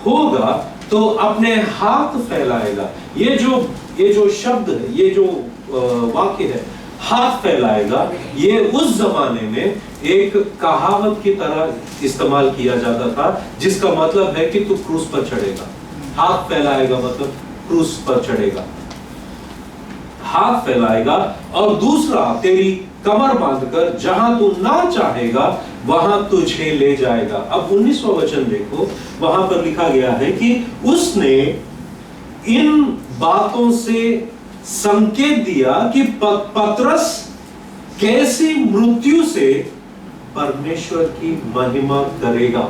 होगा तो अपने हाथ फैलाएगा। ये जो शब्द है, ये जो वाक्य है, हाथ फैलाएगा, ये उस जमाने में एक कहावत की तरह इस्तेमाल किया जाता था, जिसका मतलब है कि तू क्रूस पर चढ़ेगा। हाथ फैलाएगा मतलब क्रूस पर चढ़ेगा, हाथ फैलाएगा। और दूसरा, तेरी कमर बांधकर जहां तू ना चाहेगा वहां तुझे ले जाएगा। अब 19वां वचन देखो, वहां पर लिखा गया है कि उसने इन बातों से संकेत दिया कि पतरस कैसी मृत्यु से परमेश्वर की महिमा करेगा।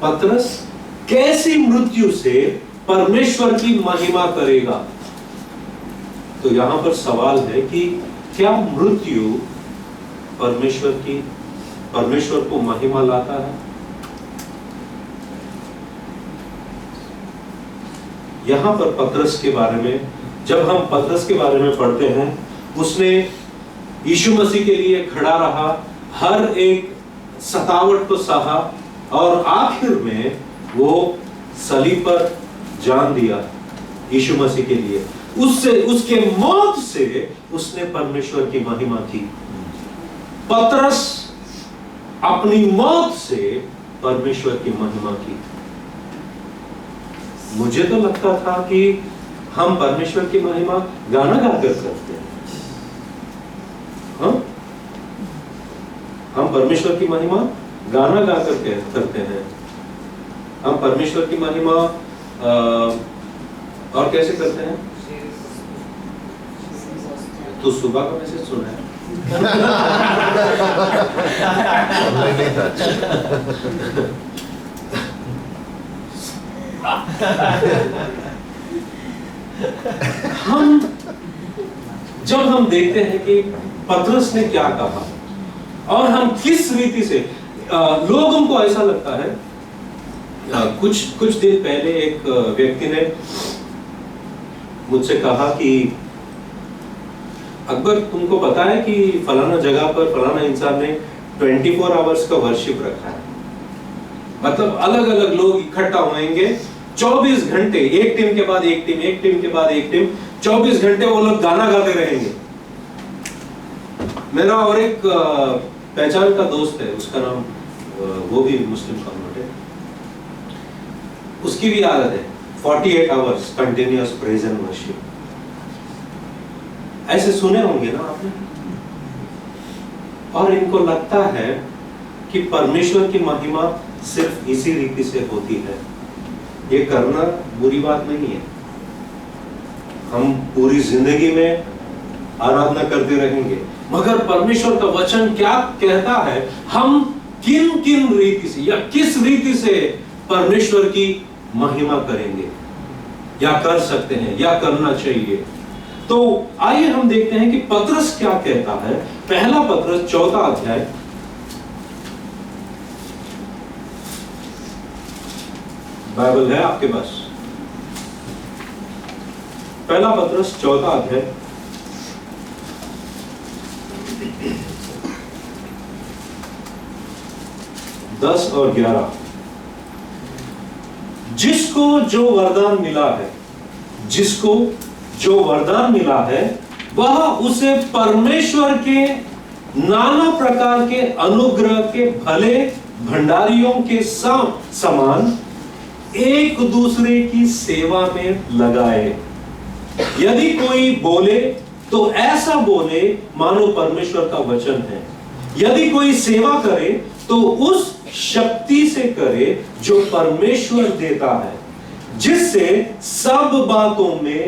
पतरस कैसी मृत्यु से परमेश्वर की महिमा करेगा। तो यहां पर सवाल है कि क्या मृत्यु परमेश्वर को महिमा लाता है? यहां पर पतरस के बारे में, जब हम पतरस के बारे में पढ़ते हैं, उसने यीशु मसीह के लिए खड़ा रहा, हर एक सतावट को सहा और आखिर में वो सलीब पर जान दिया यीशु मसीह के लिए। उसके मौत से उसने परमेश्वर की महिमा की। पतरस अपनी मौत से परमेश्वर की महिमा की। मुझे तो लगता था कि हम परमेश्वर की महिमा गाना गाकर करते हैं। हम परमेश्वर की महिमा गाना गाकर करते हैं। हम परमेश्वर की महिमा और कैसे करते हैं? तो सुबह का मैसेज सुना है? जब हम देखते हैं कि पतरस ने क्या कहा और हम किस रीति से, लोगों को ऐसा लगता है, कुछ दिन पहले एक व्यक्ति ने मुझसे कहा कि अकबर, तुमको पता है कि फलाना जगह पर फलाना इंसान ने 24 आवर्स का वर्शिप रखा है। मतलब अलग अलग लोग इकट्ठा होंगे 24 घंटे, एक टीम के बाद एक टीम, एक टीम के बाद एक टीम, 24 घंटे वो लोग गाना गाते रहेंगे। मेरा और एक पहचान का दोस्त है, उसका नाम, वो भी मुस्लिम कन्वर्ट है, उसकी भी आदत है 48 hours continuous praise and worship. ऐसे सुने होंगे ना आपने। और इनको लगता है कि परमेश्वर की महिमा सिर्फ इसी रीति से होती है। ये करना बुरी बात नहीं है। हम पूरी जिंदगी में आराधना करते रहेंगे, मगर परमेश्वर का वचन क्या कहता है, हम किन किन रीति से या किस रीति से परमेश्वर की महिमा करेंगे या कर सकते हैं या करना चाहिए। तो आइए हम देखते हैं कि पतरस क्या कहता है। पहला पतरस 4 अध्याय बाइबल है आपके पास? पहला पत्रस 4 अध्याय 10 और 11। जिसको जो वरदान मिला है, जिसको जो वरदान मिला है, वह उसे परमेश्वर के नाना प्रकार के अनुग्रह के भले भंडारियों के समान एक दूसरे की सेवा में लगाए। यदि कोई बोले तो ऐसा बोले मानो परमेश्वर का वचन है। यदि कोई सेवा करे तो उस शक्ति से करे जो परमेश्वर देता है, जिससे सब बातों में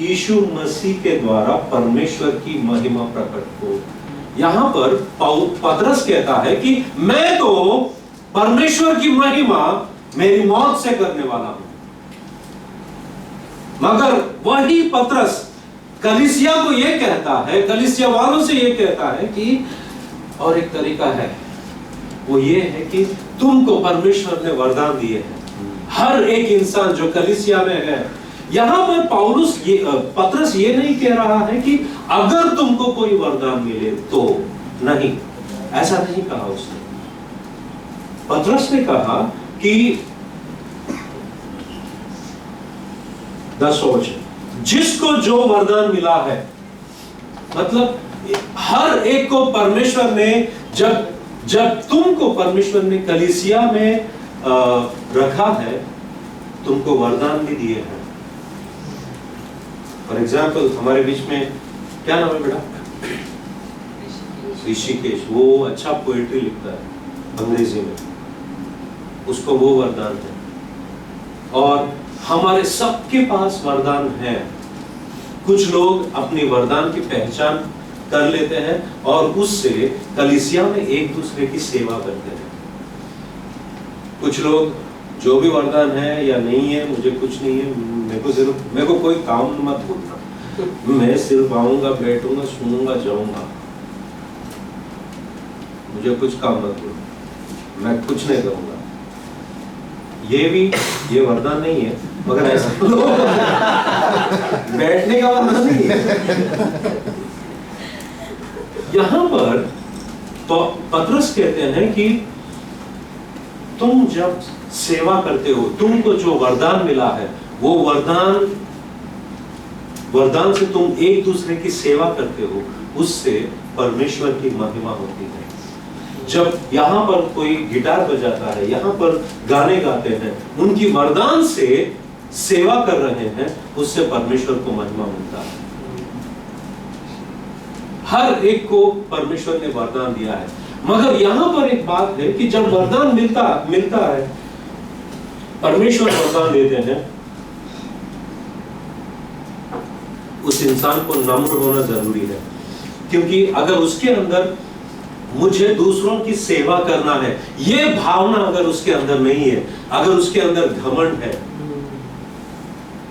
यीशु मसीह के द्वारा परमेश्वर की महिमा प्रकट हो। यहां पर पतरस कहता है कि मैं तो परमेश्वर की महिमा मेरी मौत से करने वाला हूं, मगर वही पतरस कलीसिया को यह कहता है, कलीसिया वालों से यह कहता है कि और एक तरीका है, वो ये है कि तुमको परमेश्वर ने वरदान दिए हैं। हर एक इंसान जो कलीसिया में है, यहां पर पतरस ये नहीं कह रहा है कि अगर तुमको कोई वरदान मिले तो, नहीं, ऐसा नहीं कहा उसने। पतरस ने कहा कि 10 वचन, जिसको जो वरदान मिला है, मतलब हर एक को परमेश्वर ने जब तुमको परमेश्वर ने कलीसिया में रखा है, तुमको वरदान भी दिए हैं। फॉर एग्जाम्पल हमारे बीच में क्या नाम है बेटा? ऋषिकेश। वो अच्छा पोएट्री लिखता है अंग्रेजी में, उसको वो वरदान है। और हमारे सबके पास वरदान है। कुछ लोग अपनी वरदान की पहचान कर लेते हैं और उससे कलीसिया में एक दूसरे की सेवा करते हैं। कुछ लोग जो भी वरदान है या नहीं है, मुझे कुछ नहीं है, मेरे को कोई काम मत बोलना, मैं सिर्फ आऊंगा, बैठूंगा, सुनूंगा, जाऊंगा, मुझे कुछ काम मत बोलना, मैं कुछ नहीं करूंगा। ये वरदान नहीं है, मगर ऐसा बैठने का वरदान नहीं है। यहां पर पतरस कहते हैं कि तुम जब सेवा करते हो, तुमको जो वरदान मिला है, वो वरदान से तुम एक दूसरे की सेवा करते हो, उससे परमेश्वर की महिमा होती है। जब यहाँ पर कोई गिटार बजाता है, यहाँ पर गाने गाते हैं, उनकी वरदान से सेवा कर रहे हैं, उससे परमेश्वर को महिमा मिलता है। हर एक को परमेश्वर ने वरदान दिया है, मगर यहां पर एक बात है कि जब वरदान मिलता है, परमेश्वर वरदान देते हैं, उस इंसान को नम्र होना जरूरी है। क्योंकि अगर उसके अंदर मुझे दूसरों की सेवा करना है, ये भावना अगर उसके अंदर नहीं है, अगर उसके अंदर घमंड है,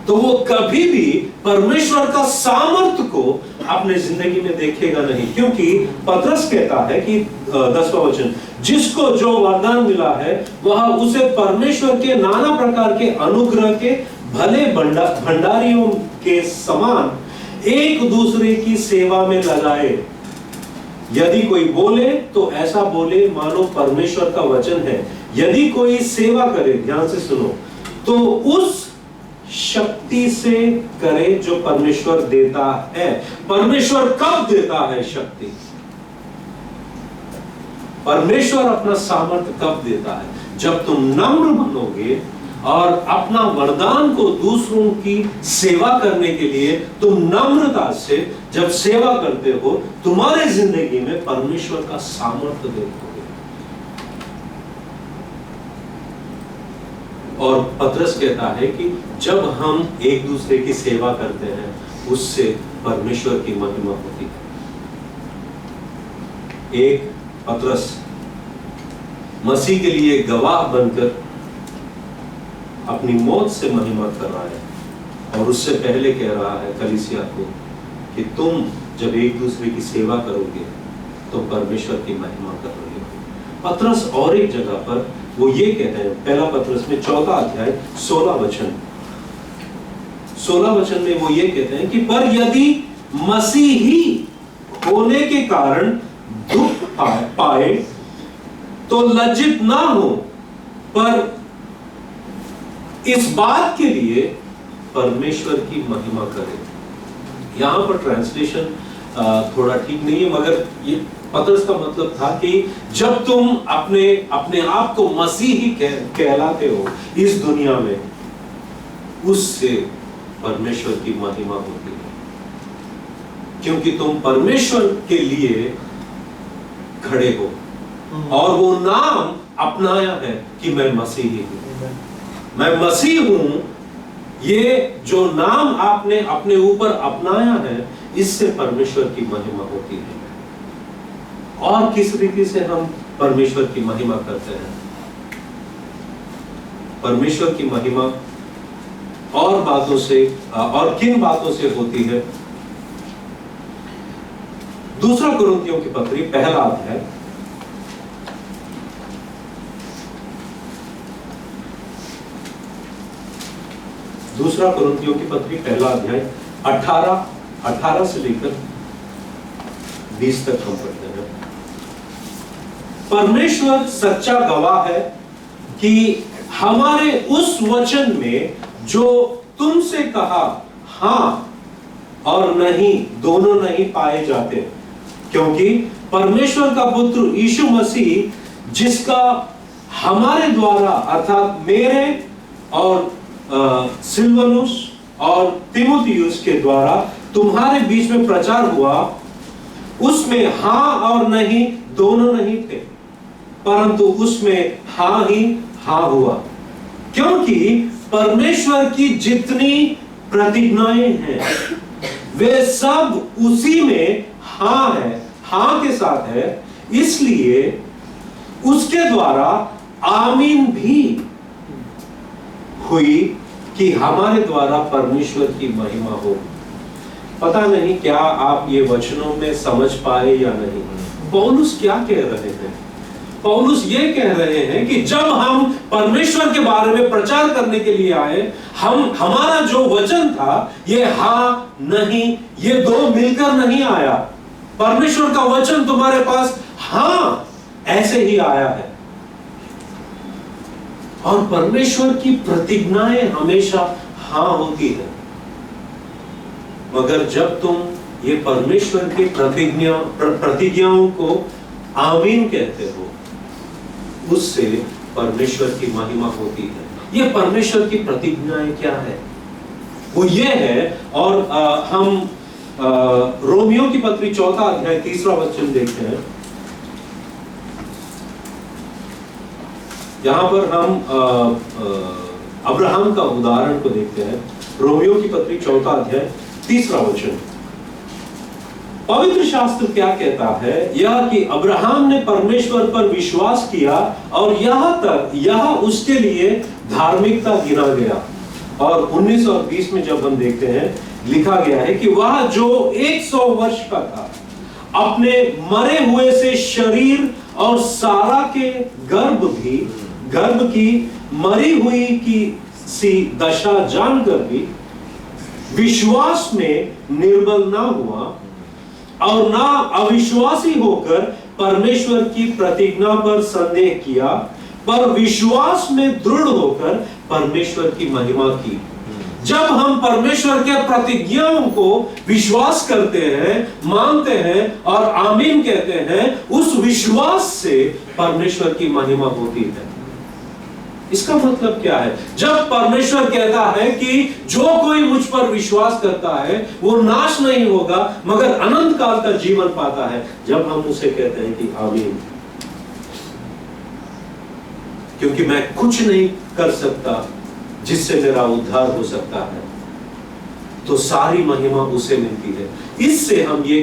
तो वो कभी भी परमेश्वर का सामर्थ्य को अपने जिंदगी में देखेगा नहीं। क्योंकि पतरस कहता है कि 10वां वचन, जिसको जो वरदान मिला है, वह उसे परमेश्वर के नाना प्रकार के अनुग्रह के भले भंडारियों के समान एक दूसरे की सेवा में लगाए। यदि कोई बोले तो ऐसा बोले मानो परमेश्वर का वचन है। यदि कोई सेवा करे, ध्यान से सुनो, तो उस शक्ति से करे जो परमेश्वर देता है। परमेश्वर कब देता है शक्ति? परमेश्वर अपना सामर्थ्य कब देता है? जब तुम नम्र बनोगे और अपना वरदान को दूसरों की सेवा करने के लिए तुम नम्रता से जब सेवा करते हो, तुम्हारे जिंदगी में परमेश्वर का सामर्थ्य देखोगे। और पतरस कहता है कि जब हम एक दूसरे की सेवा करते हैं, उससे परमेश्वर की महिमा होती है। एक पतरस मसीह के लिए गवाह बनकर अपनी मौत से महिमा कर रहा है, और उससे पहले कह रहा है कलीसिया को कि तुम जब एक दूसरे की सेवा करोगे तो परमेश्वर की महिमा कर रहे हो। पतरस और एक जगह पर वो ये कहते हैं, पहला पतरस में 4 अध्याय 16 वचन, 16 वचन में वो ये कहते हैं कि पर यदि मसीही होने के कारण दुख पाए तो लज्जित ना हो, पर इस बात के लिए परमेश्वर की महिमा करें। यहां पर ट्रांसलेशन थोड़ा ठीक नहीं है, मगर ये पतरस का मतलब था कि जब तुम अपने आप को मसीही कहलाते हो इस दुनिया में, उससे परमेश्वर की महिमा होती है, क्योंकि तुम परमेश्वर के लिए खड़े हो और वो नाम अपनाया है कि मैं मसीही हूं, मैं मसीह हूं। ये जो नाम आपने अपने ऊपर अपनाया है, इससे परमेश्वर की महिमा होती है। और किस रीति से हम परमेश्वर की महिमा करते हैं? परमेश्वर की महिमा और बातों से, और किन बातों से होती है? दूसरा कुरिन्थियों की पत्री पहला अध्याय, दूसरा कुरिन्थियों की पत्री पहला अध्याय 18 से लेकर 20 तक हम पढ़ते हैं। परमेश्वर सच्चा गवाह है कि हमारे उस वचन में जो तुमसे कहा हां और नहीं, दोनों नहीं पाए जाते, क्योंकि परमेश्वर का पुत्र यीशु मसीह, जिसका हमारे द्वारा अर्थात मेरे और सिल्वानुस और तीमुथियुस के द्वारा तुम्हारे बीच में प्रचार हुआ, उसमें हां और नहीं दोनों नहीं थे, परंतु उसमें हां ही हां हुआ, क्योंकि परमेश्वर की जितनी प्रतिज्ञाएं हैं वे सब उसी में हां है, हां के साथ है, इसलिए उसके द्वारा आमीन भी हुई कि हमारे द्वारा परमेश्वर की महिमा हो। पता नहीं क्या आप ये वचनों में समझ पाए या नहीं। पौलुस क्या कह रहे हैं? पौलुस ये कह रहे हैं कि जब हम परमेश्वर के बारे में प्रचार करने के लिए आए, हमारा जो वचन था ये हां नहीं, ये दो मिलकर नहीं आया। परमेश्वर का वचन तुम्हारे पास हां ऐसे ही आया है, और परमेश्वर की प्रतिज्ञाएं हमेशा हां होती है। मगर जब तुम ये परमेश्वर की प्रतिज्ञाओं को आमीन कहते हो, उससे परमेश्वर की महिमा होती है। ये परमेश्वर की प्रतिज्ञाएं क्या है? वो ये है, और हम रोमियो की पत्री 4 अध्याय 3 वचन देखते हैं। यहां पर हम अब्राहम का उदाहरण को देखते हैं। रोमियो की पत्री 4 अध्याय 3 वचन। पवित्र शास्त्र क्या कहता है? यह कि अब्राहम ने परमेश्वर पर विश्वास किया और यह उसके लिए धार्मिकता गिना गया। और 19 और 20 में जब हम देखते हैं, लिखा गया है कि वह जो 100 वर्ष का था, अपने मरे हुए से शरीर और सारा के गर्भ की मरी हुई की सी दशा जानकर भी विश्वास में निर्बल ना हुआ और ना अविश्वासी होकर परमेश्वर की प्रतिज्ञा पर संदेह किया, पर विश्वास में दृढ़ होकर परमेश्वर की महिमा की। जब हम परमेश्वर के प्रतिज्ञाओं को विश्वास करते हैं, मानते हैं और आमीन कहते हैं, उस विश्वास से परमेश्वर की महिमा होती है। इसका मतलब क्या है? जब परमेश्वर कहता है कि जो कोई मुझ पर विश्वास करता है वो नाश नहीं होगा मगर अनंत काल का जीवन पाता है, जब हम उसे कहते हैं कि आमीन, क्योंकि मैं कुछ नहीं कर सकता जिससे मेरा उद्धार हो सकता है, तो सारी महिमा उसे मिलती है। इससे हम ये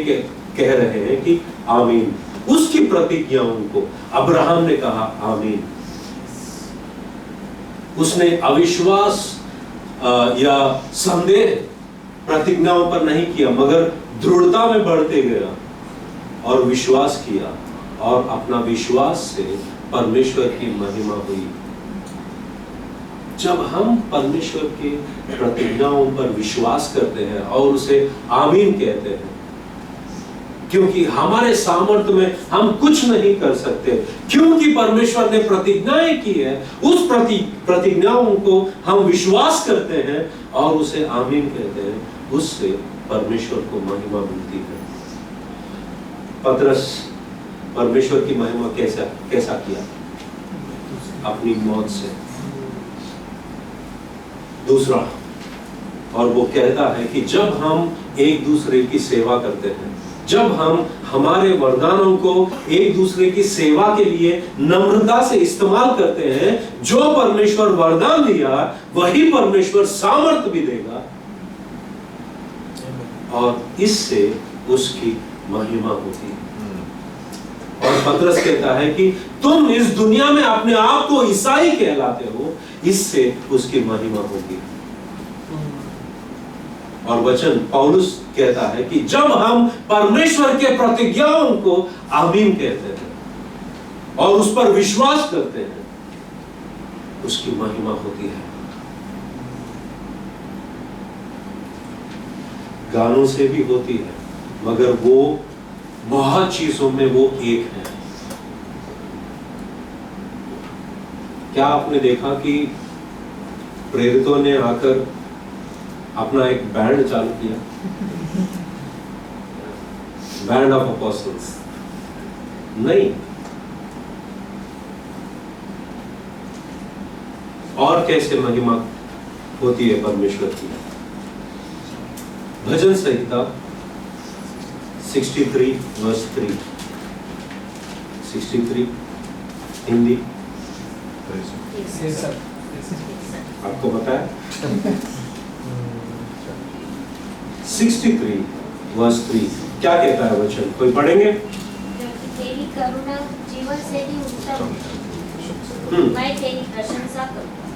कह रहे हैं कि आमीन। उसकी प्रतिज्ञाओं को अब्राहम ने कहा आमीन। उसने अविश्वास या संदेह प्रतिज्ञाओं पर नहीं किया, मगर दृढ़ता में बढ़ते गया और विश्वास किया, और अपना विश्वास से परमेश्वर की महिमा हुई। जब हम परमेश्वर की प्रतिज्ञाओं पर विश्वास करते हैं और उसे आमीन कहते हैं, क्योंकि हमारे सामर्थ्य में हम कुछ नहीं कर सकते, क्योंकि परमेश्वर ने प्रतिज्ञाएं की है, उस प्रतिज्ञाओं को हम विश्वास करते हैं और उसे आमीन कहते हैं, उससे परमेश्वर को महिमा मिलती है। पतरस परमेश्वर की महिमा कैसा किया? अपनी मौत से। दूसरा, और वो कहता है कि जब हम एक दूसरे की सेवा करते हैं, जब हम हमारे वरदानों को एक दूसरे की सेवा के लिए नम्रता से इस्तेमाल करते हैं, जो परमेश्वर वरदान दिया वही परमेश्वर सामर्थ्य भी देगा और इससे उसकी महिमा होती है। और पतरस कहता है कि तुम इस दुनिया में अपने आप को ईसाई कहलाते हो, इससे उसकी महिमा होगी। और वचन पौलुस कहता है कि जब हम परमेश्वर के प्रतिज्ञाओं को आमीन कहते हैं और उस पर विश्वास करते हैं, उसकी महिमा होती है। गानों से भी होती है, मगर वो बहुत चीजों में वो एक है। क्या आपने देखा कि प्रेरितों ने आकर अपना एक बैंड चालू किया, बैंड ऑफ अपोस्टल्स? नहीं। और कैसे महिमा होती है परमेश्वर की? भजन संहिता 63 वर्स 3। 63 हिंदी आपको पता है? 63 वर्स 3 क्या कहता है वचन? कोई पढ़ेंगे? तेरी करुणा जीवन से भी उत्तम है। मैं तेरी प्रशंसा करूंगा।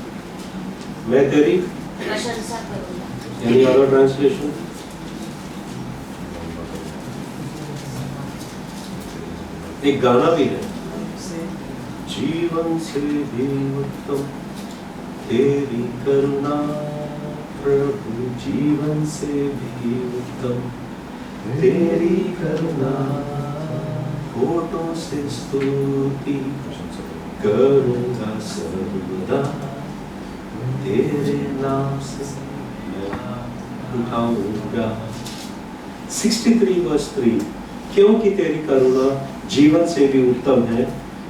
मैं तेरी प्रशंसा करूंगा। Any other translation? एक गाना भी है, जीवन से भी उत्तम तेरी करुणा प्रभु, जीवन से भी उत्तम तेरी करुणा, होठों से स्तुति करूंगा सर्वदा, तेरे नाम से मैं उठाऊंगा। 63 वर्स 3, क्योंकि तेरी करुणा जीवन से भी उत्तम है,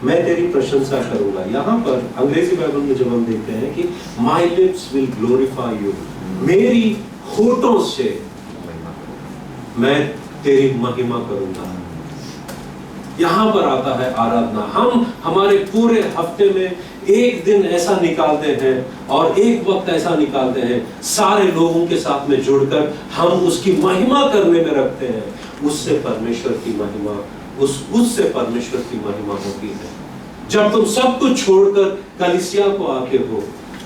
मैं तेरी प्रशंसा करूंगा। यहाँ पर अंग्रेजी बाइबल में जब हम देखते हैं कि my lips will glorify you, मेरी होठों से मैं तेरी महिमा करूंगा। यहाँ पर आता है आराधना। हम हमारे पूरे हफ्ते में एक दिन ऐसा निकालते हैं और एक वक्त ऐसा निकालते हैं, सारे लोगों के साथ में जुड़कर हम उसकी महिमा करने में रखते हैं। उससे परमेश्वर की महिमा, उससे परमेश्वर की महिमा होती है। जब तुम सब कुछ छोड़कर कलीसिया को आके हो,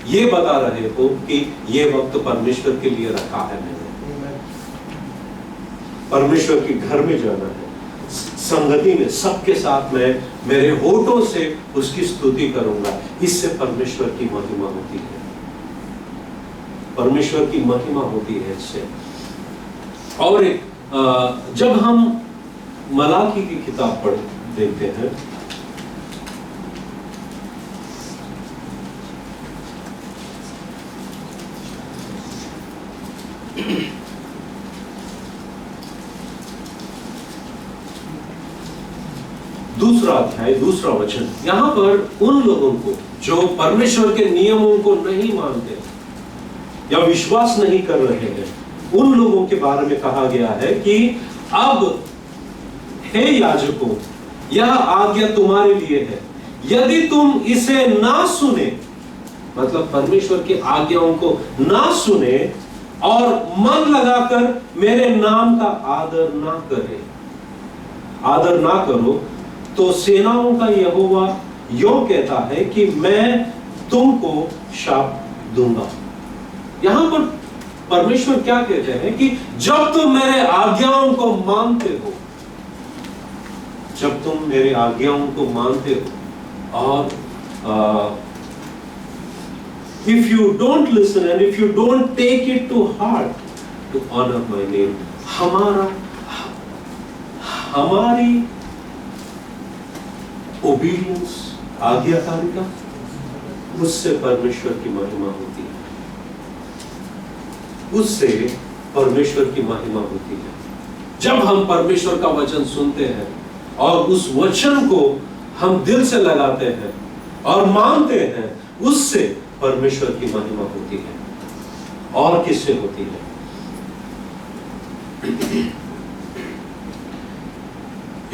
ये बता रहे हो कि ये वक्त परमेश्वर के लिए रखा है, मैंने परमेश्वर के घर में जाना है, संगति में सबके साथ में मेरे होठों से उसकी स्तुति करूंगा। इससे परमेश्वर की महिमा होती है, परमेश्वर की महिमा होती है इससे। और एक जब हम मलाकी की किताब पढ़ देखते हैं, दूसरा अध्याय दूसरा वचन, यहां पर उन लोगों को जो परमेश्वर के नियमों को नहीं मानते या विश्वास नहीं कर रहे हैं, उन लोगों के बारे में कहा गया है कि अब हे याजकों, यह आज्ञा तुम्हारे लिए है, यदि तुम इसे ना सुने, मतलब परमेश्वर की आज्ञाओं को ना सुने और मन लगाकर मेरे नाम का आदर ना करो, तो सेनाओं का यहोवा यों कहता है कि मैं तुमको शाप दूंगा। यहां पर परमेश्वर क्या कहते हैं कि जब तुम मेरे आज्ञाओं को मानते हो, जब तुम मेरे आज्ञाओं को मानते हो और if you don't listen and if you don't take it to heart to honor my name, हमारी obedience, आज्ञाकारिता, उससे परमेश्वर की महिमा होती है, उससे परमेश्वर की महिमा होती है। जब हम परमेश्वर का वचन सुनते हैं और उस वचन को हम दिल से लगाते हैं और मानते हैं, उससे परमेश्वर की महिमा होती है। और किससे होती है?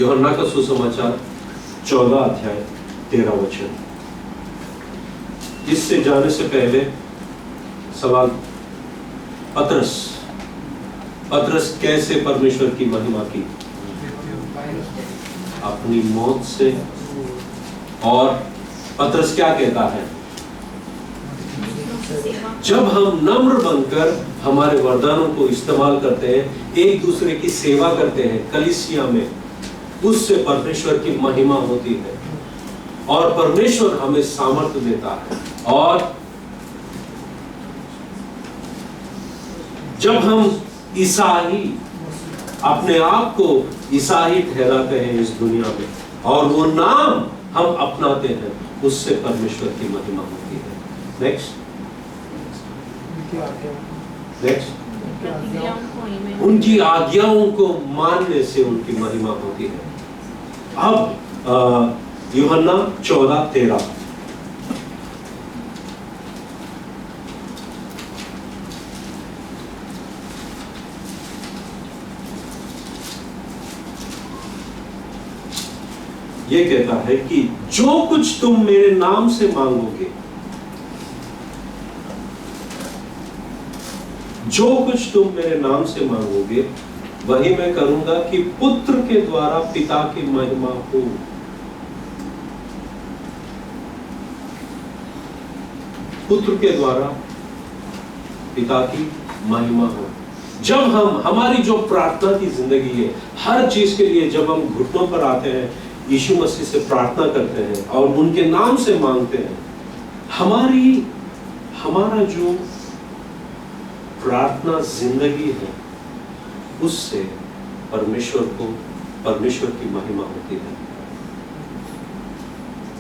यूहन्ना का सुसमाचार 14 अध्याय 13 वचन। इससे जाने से पहले सवाल, पतरस कैसे परमेश्वर की महिमा की? अपनी मौत से। और पतरस क्या कहता है? जब हम नम्र बनकर हमारे वरदानों को इस्तेमाल करते हैं, एक दूसरे की सेवा करते हैं कलीसिया में, उससे परमेश्वर की महिमा होती है और परमेश्वर हमें सामर्थ्य देता है। और जब हम ईसाई, अपने आप को ईसाई ठहराते हैं इस दुनिया में और वो नाम हम अपनाते हैं, उससे परमेश्वर की महिमा होती है। नेक्स्ट, उनकी आज्ञाओं को मानने से उनकी महिमा होती है। अब यूहन्ना 14:13। ये कहता है कि जो कुछ तुम मेरे नाम से मांगोगे, जो कुछ तुम मेरे नाम से मांगोगे, वही मैं करूंगा कि पुत्र के द्वारा पिता की महिमा हो। पुत्र के द्वारा पिता की महिमा हो। जब हमारी जो प्रार्थना की जिंदगी है, हर चीज के लिए जब हम घुटनों पर आते हैं, यीशु मसीह से प्रार्थना करते हैं और उनके नाम से मांगते हैं, हमारा जो प्रार्थना जिंदगी है, उससे परमेश्वर की महिमा होती है।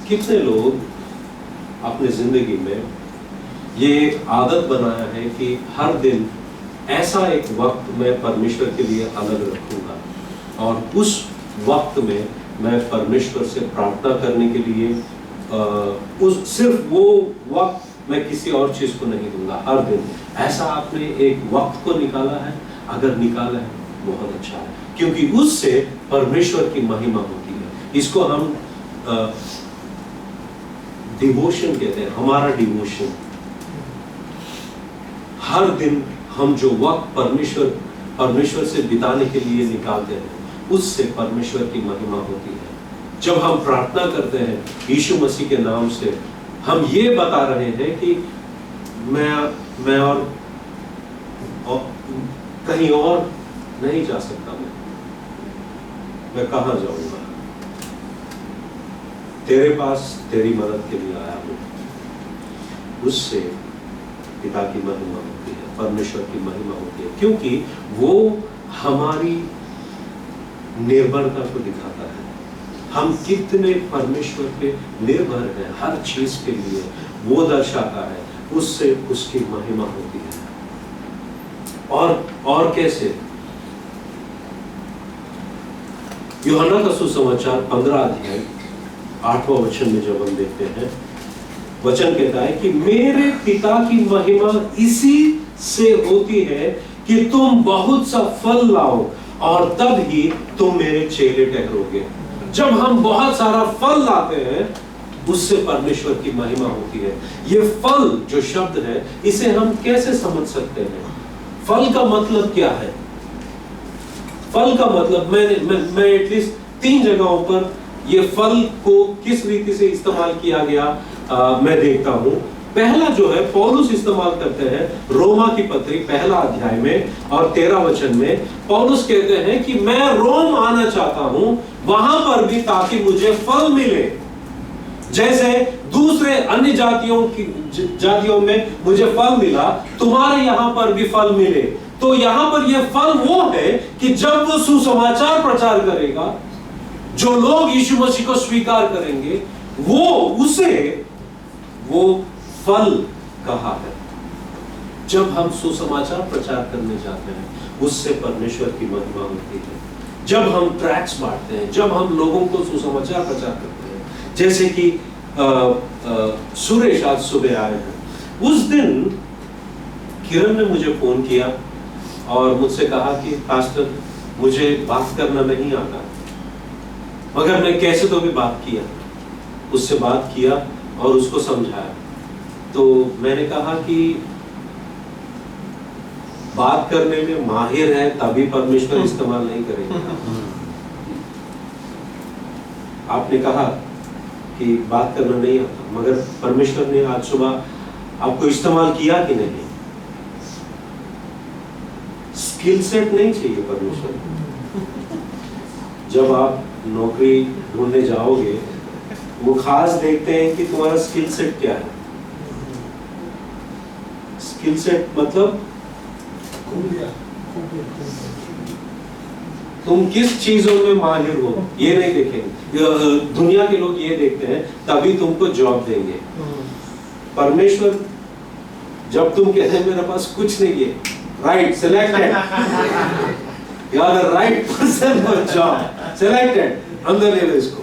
कितने लोग अपने जिंदगी में ये एक आदत बनाया है कि हर दिन ऐसा एक वक्त मैं परमेश्वर के लिए अलग रखूंगा और उस वक्त में मैं परमेश्वर से प्रार्थना करने के लिए सिर्फ वो वक्त मैं किसी और चीज को नहीं दूंगा। हर दिन ऐसा आपने एक वक्त को निकाला है? अगर निकाला है, बहुत अच्छा है, क्योंकि उससे परमेश्वर की महिमा होती है। इसको हम डिवोशन कहते हैं, हमारा डिवोशन। हर दिन हम जो वक्त परमेश्वर से बिताने के लिए निकालते हैं, उससे परमेश्वर की महिमा होती है। जब हम प्रार्थना करते हैं यीशु मसीह के नाम से, हम ये बता रहे हैं कि मैं और कहीं और नहीं जा सकता, मैं कहां जाऊंगा? तेरे पास तेरी मदद के लिए आया हूं। उससे पिता की महिमा होती है, परमेश्वर की महिमा होती है, क्योंकि वो हमारी निर्भरता को दिखाता है। हम कितने परमेश्वर पे निर्भर हैं हर चीज के लिए, वो दर्शाता है। उससे उसकी महिमा होती है। और कैसे? यूहन्ना का सुसमाचार 15 अध्याय 8वां वचन में जब हम देखते हैं, वचन कहता है कि मेरे पिता की महिमा इसी से होती है कि तुम बहुत सा फल लाओ और तब ही तुम मेरे चेले ठहरोगे। जब हम बहुत सारा फल लाते हैं, उससे परमेश्वर की महिमा होती है। ये फल जो शब्द है, इसे हम कैसे समझ सकते हैं? फल का मतलब क्या है? फल का मतलब मैं एटलीस्ट 3 जगहों पर ये फल को किस रीति से इस्तेमाल किया गया मैं देखता हूं। पहला जो है पौलुस इस्तेमाल करते हैं रोमा की पत्री 1 अध्याय में और 13 वचन में। पौलुस कहते हैं कि मैं रोम आना चाहता हूं, वहां पर भी ताकि मुझे फल मिले, जैसे दूसरे अन्य जातियों में मुझे फल मिला, तुम्हारे यहां पर भी फल मिले। तो यहां पर यह फल वो है कि जब वो सुसमाचार प्रचार करेगा, जो लोग यीशु मसीह को स्वीकार करेंगे, वो फल कहा है। जब हम सुसमाचार प्रचार करने जाते हैं, उससे परमेश्वर की महिमा होती है। जब हम ट्रैक्स बांटते हैं, जब हम लोगों को सुसमाचार प्रचार करते हैं, जैसे कि सुरेश आज सुबह आए हैं, उस दिन किरण ने मुझे फोन किया और मुझसे कहा कि पास्टर मुझे बात करना नहीं आता, मगर मैं कैसे तो भी बात किया, उससे बात किया और उसको समझाया। तो मैंने कहा कि बात करने में माहिर है तभी परमेश्वर इस्तेमाल नहीं करेगा। आपने कहा कि बात करना नहीं आता, मगर परमेश्वर ने आज सुबह आपको इस्तेमाल किया कि नहीं? स्किल सेट नहीं चाहिए परमेश्वर। जब आप नौकरी ढूंढने जाओगे, वो खास देखते हैं कि तुम्हारा स्किल सेट क्या है। स्किल सेट मतलब तुम किस चीजों में माहिर हो, ये नहीं देखेंगे। दुनिया के लोग ये देखते हैं तभी तुमको जॉब देंगे। परमेश्वर जब तुम कहते हैं मेरे पास कुछ नहीं है, right, selected, you are the right person for job, selected, अंदर ले लो इसको।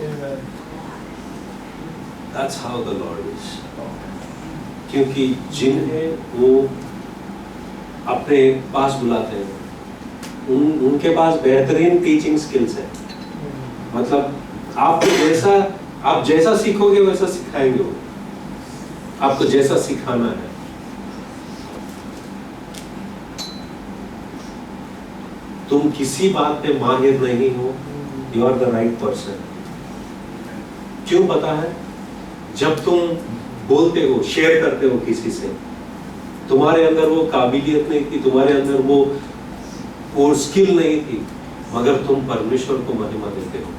That's how the Lord is. क्योंकि जिन्हें वो अपने पास बुलाते हैं, उनके पास बेहतरीन टीचिंग स्किल्स है। मतलब आप जैसा सीखोगे वैसा सिखाएंगे वो, आपको जैसा सिखाना है। तुम किसी बात पे माहिर नहीं हो, you are the right person. क्यों पता है? जब तुम बोलते हो, शेयर करते हो किसी से, तुम्हारे अंदर वो काबिलियत नहीं थी, तुम्हारे अंदर वो स्किल नहीं थी, मगर तुम परमेश्वर को महिमा देते हो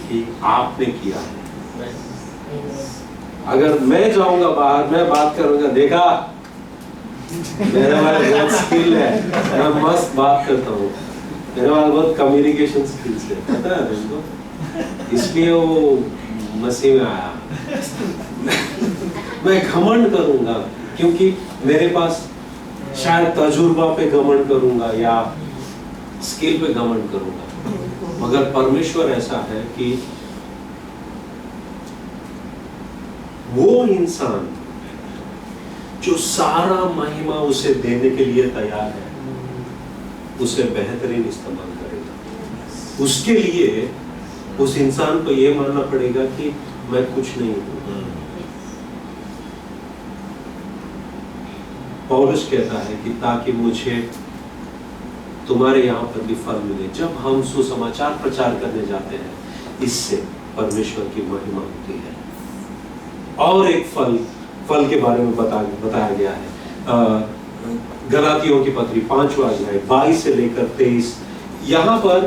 कि आपने किया है। अगर मैं जाऊंगा बाहर, मैं बात करूंगा, देखा मेरे पास बहुत स्किल है, मैं मस्त बात करता हूँ, मेरे पास बहुत कम्युनिकेशन स्किल्स है, पता है तुमको, इसलिए वो मसीह में आया। मैं घमंड करूंगा क्योंकि मेरे पास शायद तजुर्बा पे घमंड करूंगा या स्किल पे घमंड करूंगा, मगर परमेश्वर ऐसा है कि वो इंसान जो सारा महिमा उसे देने के लिए तैयार है, उसे बेहतरीन इस्तेमाल करेगा। उसके लिए उस इंसान को यह मानना पड़ेगा कि मैं कुछ नहीं हूं। पौलुस कहता है कि ताकि मुझे तुम्हारे यहाँ पर भी फल मिले। जब हम सुसमाचार प्रचार करने जाते हैं, इससे परमेश्वर की महिमा होती है। और एक फल के बारे में बताया गया है, गलातियों की पत्री 5वां अध्याय 22 से लेकर 23, यहाँ पर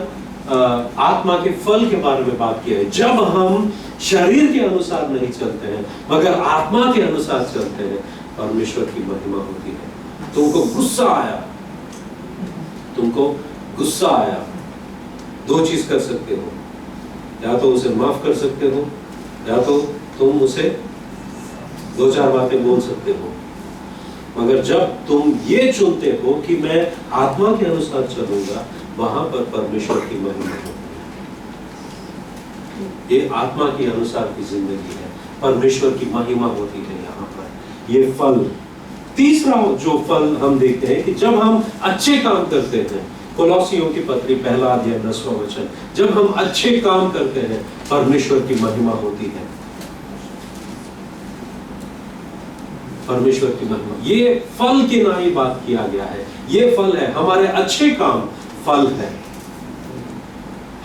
आत्मा के फल के बारे में बात किया है। जब हम शरीर के अनुसार नहीं चलते हैं, मगर आत्मा के अनुसार चलते हैं, परमेश्वर की महिमा होती है। तुमको गुस्सा आया, दो चीज कर सकते हो, या तो उसे माफ कर सकते हो, या तो तुम उसे दो चार बातें बोल सकते हो। मगर जब तुम ये चुनते हो कि मैं आत्मा के अनुसार चलूंगा, वहां पर परमेश्वर की महिमा होती है। ये आत्मा के अनुसार की जिंदगी है, परमेश्वर की महिमा होती है। यहाँ पर ये फल, तीसरा जो फल हम देखते हैं कि जब हम अच्छे काम करते हैं, कोलोसियों की पत्री 1 अध्याय 10वां वचन, जब हम अच्छे काम करते हैं, परमेश्वर की महिमा होती है। परमेश्वर की महिमा, ये फल के नाम ही बात किया गया है। ये फल है, हमारे अच्छे काम फल है।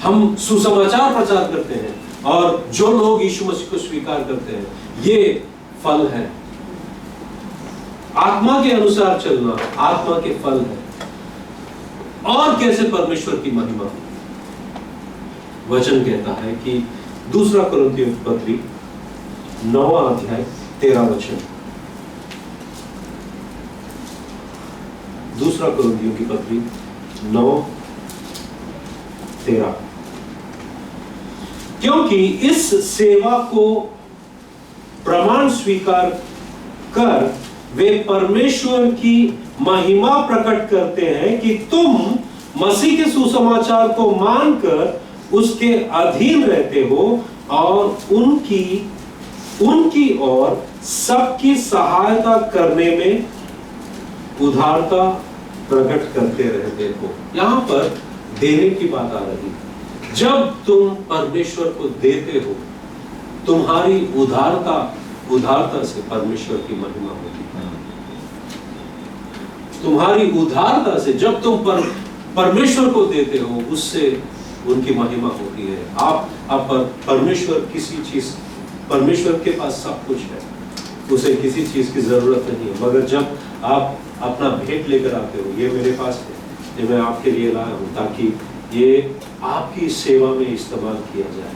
हम सुसमाचार प्रचार करते हैं और जो लोग यीशु मसीह को स्वीकार करते हैं, ये फल है। आत्मा के अनुसार चलना आत्मा के फल है। और कैसे परमेश्वर की महिमा? वचन कहता है कि 2 कुरिन्थियों की पत्री 9वां अध्याय 13 वचन। दूसरा कुरिन्थियों की पत्री 9:13। क्योंकि इस सेवा को प्रमाण स्वीकार कर वे परमेश्वर की महिमा प्रकट करते हैं कि तुम मसीह के सुसमाचार को मानकर उसके अधीन रहते हो और उनकी और सबकी सहायता करने में उदारता प्रकट करते रहते हो। यहां पर देने की बात आ रही है। जब तुम परमेश्वर को देते हो, तुम्हारी उदारता से परमेश्वर की महिमा होती है। तुम्हारी उदारता से जब तुम परमेश्वर को देते हो, उससे उनकी महिमा होती है। आप परमेश्वर के पास सब कुछ है, उसे किसी चीज की जरूरत नहीं है, मगर जब आप अपना भेंट लेकर आते हो, ये मेरे पास है, ये मैं आपके लिए लाया हूं ताकि ये आपकी सेवा में इस्तेमाल किया जाए,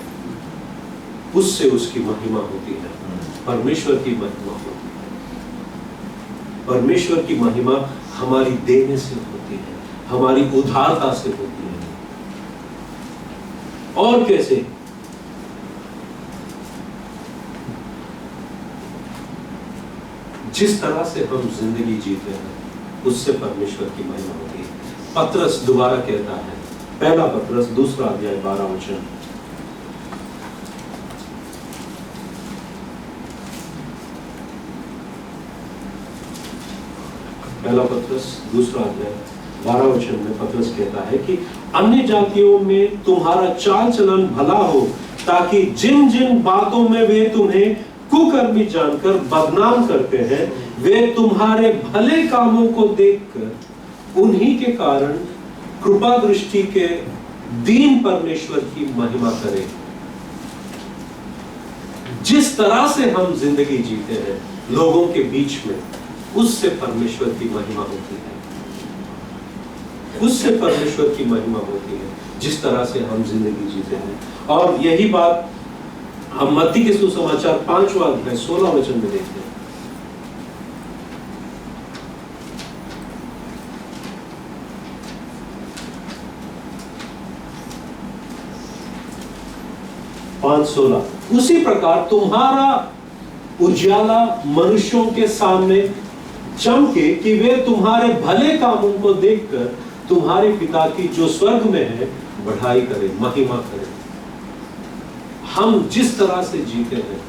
उससे उसकी महिमा होती है। परमेश्वर की महिमा होती है। परमेश्वर की महिमा हमारी देने से होती है, हमारी उदारता से होती है। और कैसे? जिस तरह से हम जिंदगी जीते हैं, उससे परमेश्वर की महिमा होती है। पत्रस दोबारा कहता है, पहला पत्रस 2 अध्याय 12 वचन। पहला पत्रस 2 अध्याय 12 वचन में पत्रस कहता है कि अन्य जातियों में तुम्हारा चाल चलन भला हो, ताकि जिन जिन बातों में वे तुम्हें कुकर्मी जानकर बदनाम करते हैं, वे तुम्हारे भले कामों को देखकर उन्हीं के कारण कृपा दृष्टि के दीन परमेश्वर की महिमा करें। जिस तरह से हम जिंदगी जीते हैं लोगों के बीच में, उससे परमेश्वर की महिमा होती है। उससे परमेश्वर की महिमा होती है, जिस तरह से हम जिंदगी जीते हैं। और यही बात हम मत्ती के सुसमाचार 5वां अध्याय 16 वचन में देखते हैं। उसी प्रकार तुम्हारा उजाला मनुष्यों के सामने चमके कि वे तुम्हारे भले कामों को देखकर तुम्हारे पिता की जो स्वर्ग में है बढ़ाई करे, महिमा करे। हम जिस तरह से जीते हैं,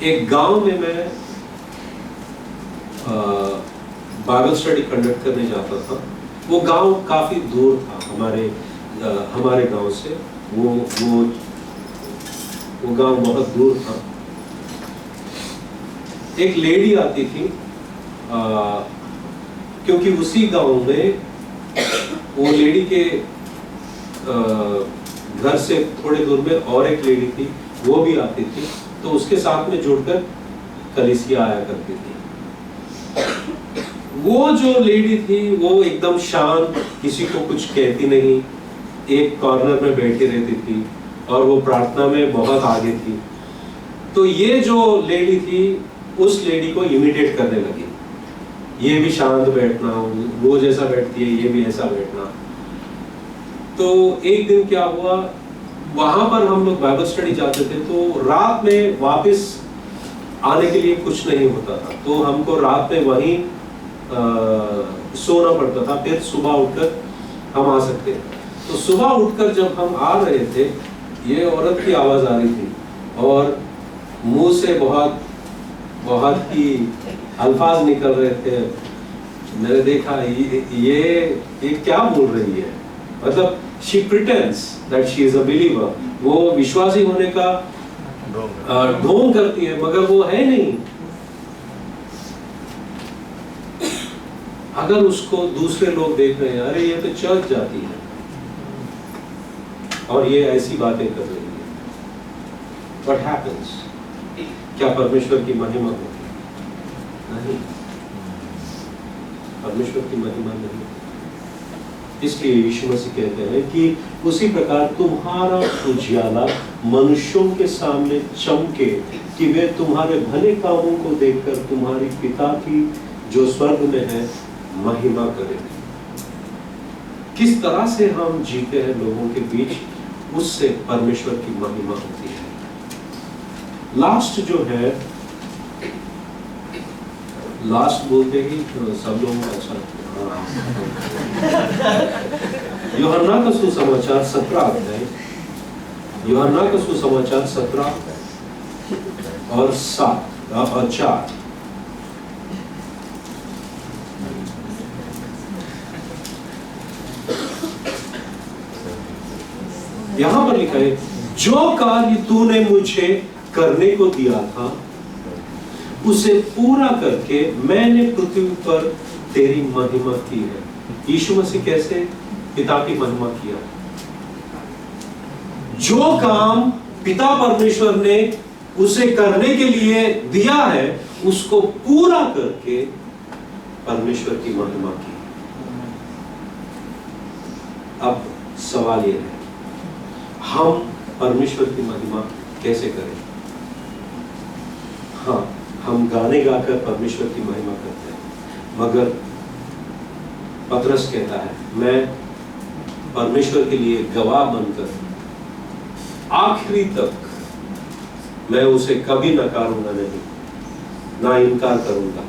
एक गांव में मैं बाइबल स्टडी कंडक्ट करने जाता था। वो गांव काफी दूर था हमारे गांव से। वो गांव बहुत दूर था। एक लेडी आती थी, क्योंकि उसी गांव में वो लेडी के घर से थोड़े दूर में और एक लेडी थी, वो भी आती थी। तो उसके साथ में जुड़कर कलीसिया आया करती थी। वो जो लेडी थी वो एकदम शांत, किसी को कुछ कहती नहीं, एक कॉर्नर में बैठी रहती थी और वो प्रार्थना में बहुत आगे थी। तो ये जो लेडी थी उस लेडी को इमिटेट करने लगी। ये भी शांत बैठना, वो जैसा बैठती है ये भी ऐसा बैठना। तो एक दिन क्या हुआ, वहां पर हम लोग बाइबल स्टडी जाते थे, तो रात में वापस आने के लिए कुछ नहीं होता था, तो हमको रात में वहीं सोना पड़ता था, फिर सुबह उठकर हम आ सकते हैं। तो सुबह उठकर जब हम आ रहे थे, ये औरत की आवाज आ रही थी और मुंह से बहुत ही अल्फाज निकल रहे थे। मैंने देखा ये क्या बोल रही है, मतलब she pretends that she is a believer, वो विश्वासी होने का ढोंग करती है, मगर वो है नहीं। अगर उसको दूसरे लोग देख रहे हैं, अरे ये तो चर्च जाती है और ये ऐसी बातें कर रही है, what happens? क्या परमेश्वर की महिमा होगी? नहीं, परमेश्वर की महिमा नहीं। इसलिए यीशु मसीह कहते हैं कि उसी प्रकार तुम्हारा उजियाला मनुष्यों के सामने चमके कि वे तुम्हारे भले कामों को देखकर तुम्हारी पिता की जो स्वर्ग में है महिमा करें। किस तरह से हम जीते हैं लोगों के बीच, उससे परमेश्वर की महिमा होती है। लास्ट जो है, लास्ट बोलते ही सब लोग अच्छा, यूहन्ना का सुसमाचार 17 अध्याय, यूहन्ना का सुसमाचार 17 और 7 और 4। यहां पर लिखा है, जो कार्य तूने मुझे करने को दिया था उसे पूरा करके मैंने पृथ्वी पर तेरी महिमा की है। यीशु मसीह कैसे पिता की महिमा किया? जो काम पिता परमेश्वर ने उसे करने के लिए दिया है उसको पूरा करके परमेश्वर की महिमा की। अब सवाल यह है, हम परमेश्वर की महिमा कैसे करें? हाँ, हम गाने गाकर परमेश्वर की महिमा करते हैं, मगर पतरस कहता है मैं परमेश्वर के लिए गवाह बनकर आखिरी तक मैं उसे कभी नकारूंगा नहीं, ना इनकार करूंगा।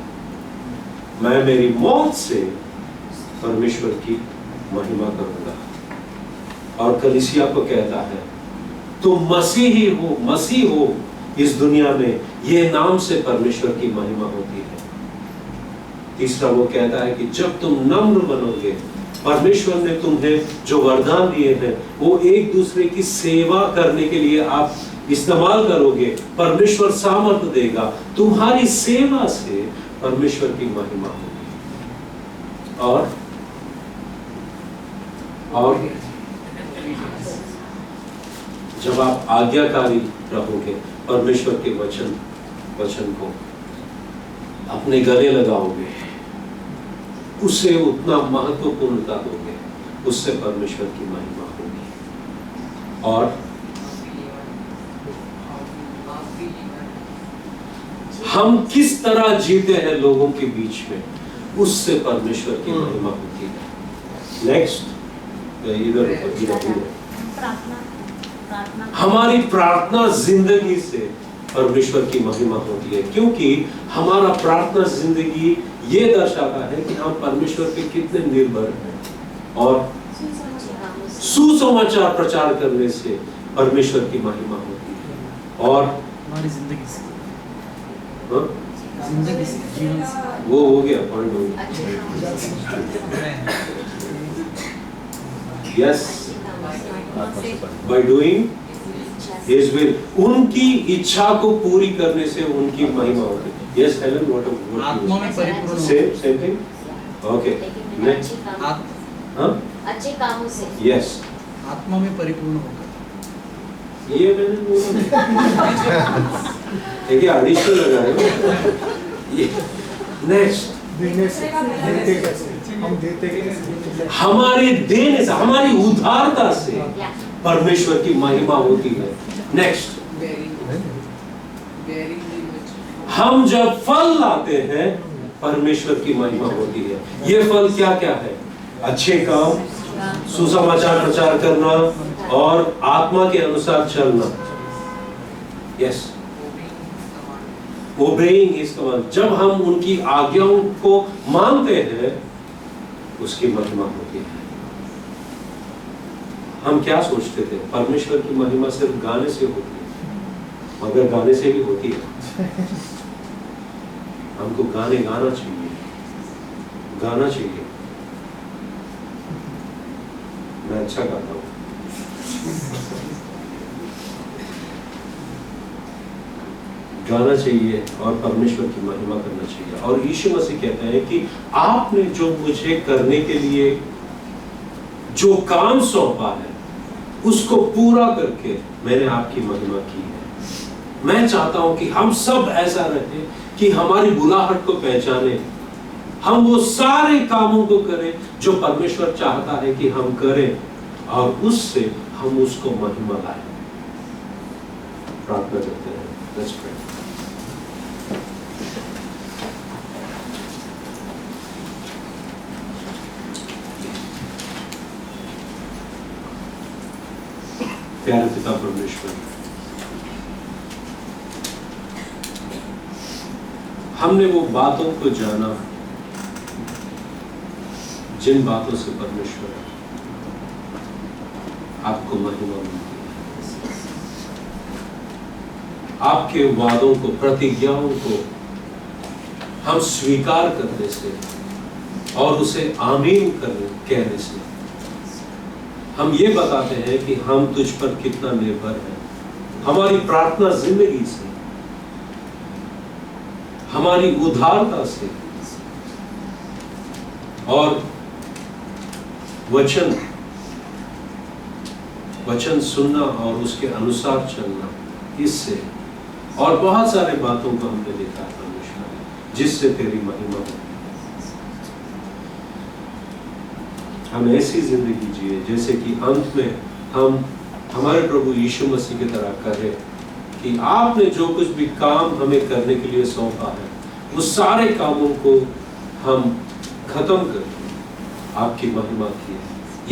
मैं मेरी मौत से परमेश्वर की महिमा करूंगा। और कलीसिया को कहता है तुम मसीही हो, मसीह हो इस दुनिया में, ये नाम से परमेश्वर की महिमा होती है। तीसरा वो कहता है कि जब तुम नम्र बनोगे, परमेश्वर ने तुम्हें जो वरदान दिए हैं वो एक दूसरे की सेवा करने के लिए आप इस्तेमाल करोगे, परमेश्वर सामर्थ्य देगा, तुम्हारी सेवा से परमेश्वर की महिमा होगी। और जब आप आज्ञाकारी रहोगे, परमेश्वर के वचन को अपने गले लगाओगे, उसे उतना महत्वपूर्णता दोगे, उससे परमेश्वर की महिमा होगी। और हम किस तरह जीते हैं लोगों के बीच में, उससे परमेश्वर की महिमा होती है। नेक्स्ट, इधर हमारी प्रार्थना जिंदगी से परमेश्वर की महिमा होती है, क्योंकि हमारा प्रार्थना जिंदगी ये दर्शाता है कि हम परमेश्वर पे कितने निर्भर हैं। और सुसमाचार प्रचार करने से परमेश्वर की महिमा होती है। और हमारी जिंदगी से, जिंदगी से, जीवन से, वो हो गया पॉइंट हो गया। Yes, by doing His will, उनकी इच्छा को पूरी करने से उनकी महिमा होती है। Yes, Helen, what आत्मा में परिपूर्ण, same thing, okay, अच्छे कामों से, yes, आत्मा में परिपूर्ण होकर, ये मैंने बोला देखिए एडिशनल लगा है ये। नेक्स्ट, हमारे देने से, हमारी उदारता से परमेश्वर की महिमा होती है। नेक्स्ट, हम जब फल लाते हैं परमेश्वर की महिमा होती है। ये फल क्या क्या है? अच्छे काम, सुसमाचार प्रचार करना और आत्मा के अनुसार चलना। यस, ओबेइंग हिज कमांड, जब हम उनकी आज्ञाओं को मानते हैं उसकी महिमा होती है। हम क्या सोचते थे परमेश्वर की महिमा सिर्फ गाने से होती है, मगर गाने से भी होती है। हमको गाने गाना चाहिए, गाना चाहिए। मैं अच्छा गाता हूँ, गाना चाहिए और परमेश्वर की महिमा करना चाहिए। और यीशु मसीह कहते हैं कि आपने जो मुझे करने के लिए जो काम सौंपा है उसको पूरा करके मैंने आपकी महिमा की है। मैं चाहता हूं कि हम सब ऐसा रहे कि हमारी बुलाहट को पहचाने हम वो सारे कामों को करें जो परमेश्वर चाहता है कि हम करें, और उससे हम उसको महिमा लाएं। प्रार्थना करते हैं। Let's pray. प्यारे पिता परमेश्वर, हमने वो बातों को जाना जिन बातों से परमेश्वर आपको महिमा मिलती है। आपके वादों को, प्रतिज्ञाओं को हम स्वीकार करने से और उसे आमीन कहने से हम ये बताते हैं कि हम तुझ पर कितना निर्भर हैं। हमारी प्रार्थना जिंदगी से, हमारी उदारता से और वचन सुनना और उसके अनुसार चलना, इससे और बहुत सारे बातों को हमने देखा है परमेश्वर, जिससे तेरी महिमा हो। हम ऐसी जिंदगी जिए जैसे कि अंत में हम हमारे प्रभु यीशु मसीह की तरह करें कि आपने जो कुछ भी काम हमें करने के लिए सौंपा है, उस सारे कामों को हम खत्म करके आपकी महिमा की है।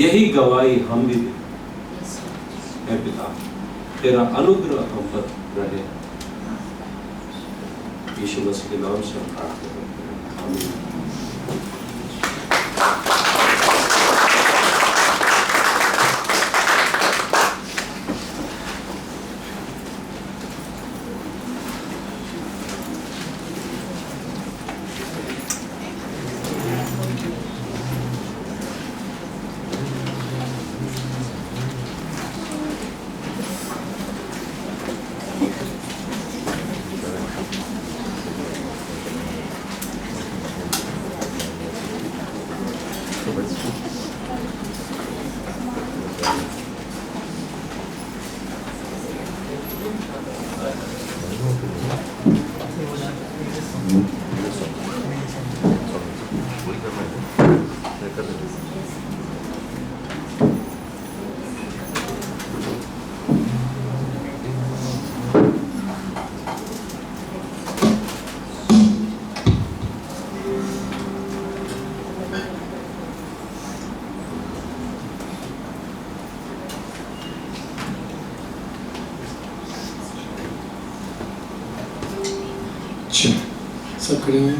यही गवाही हम भी दें। हे पिता, तेरा अनुग्रह हम पर रहे। यीशु मसीह के नाम से हम प्रार्थना करते हैं। आमीन। सब खड़े हैं।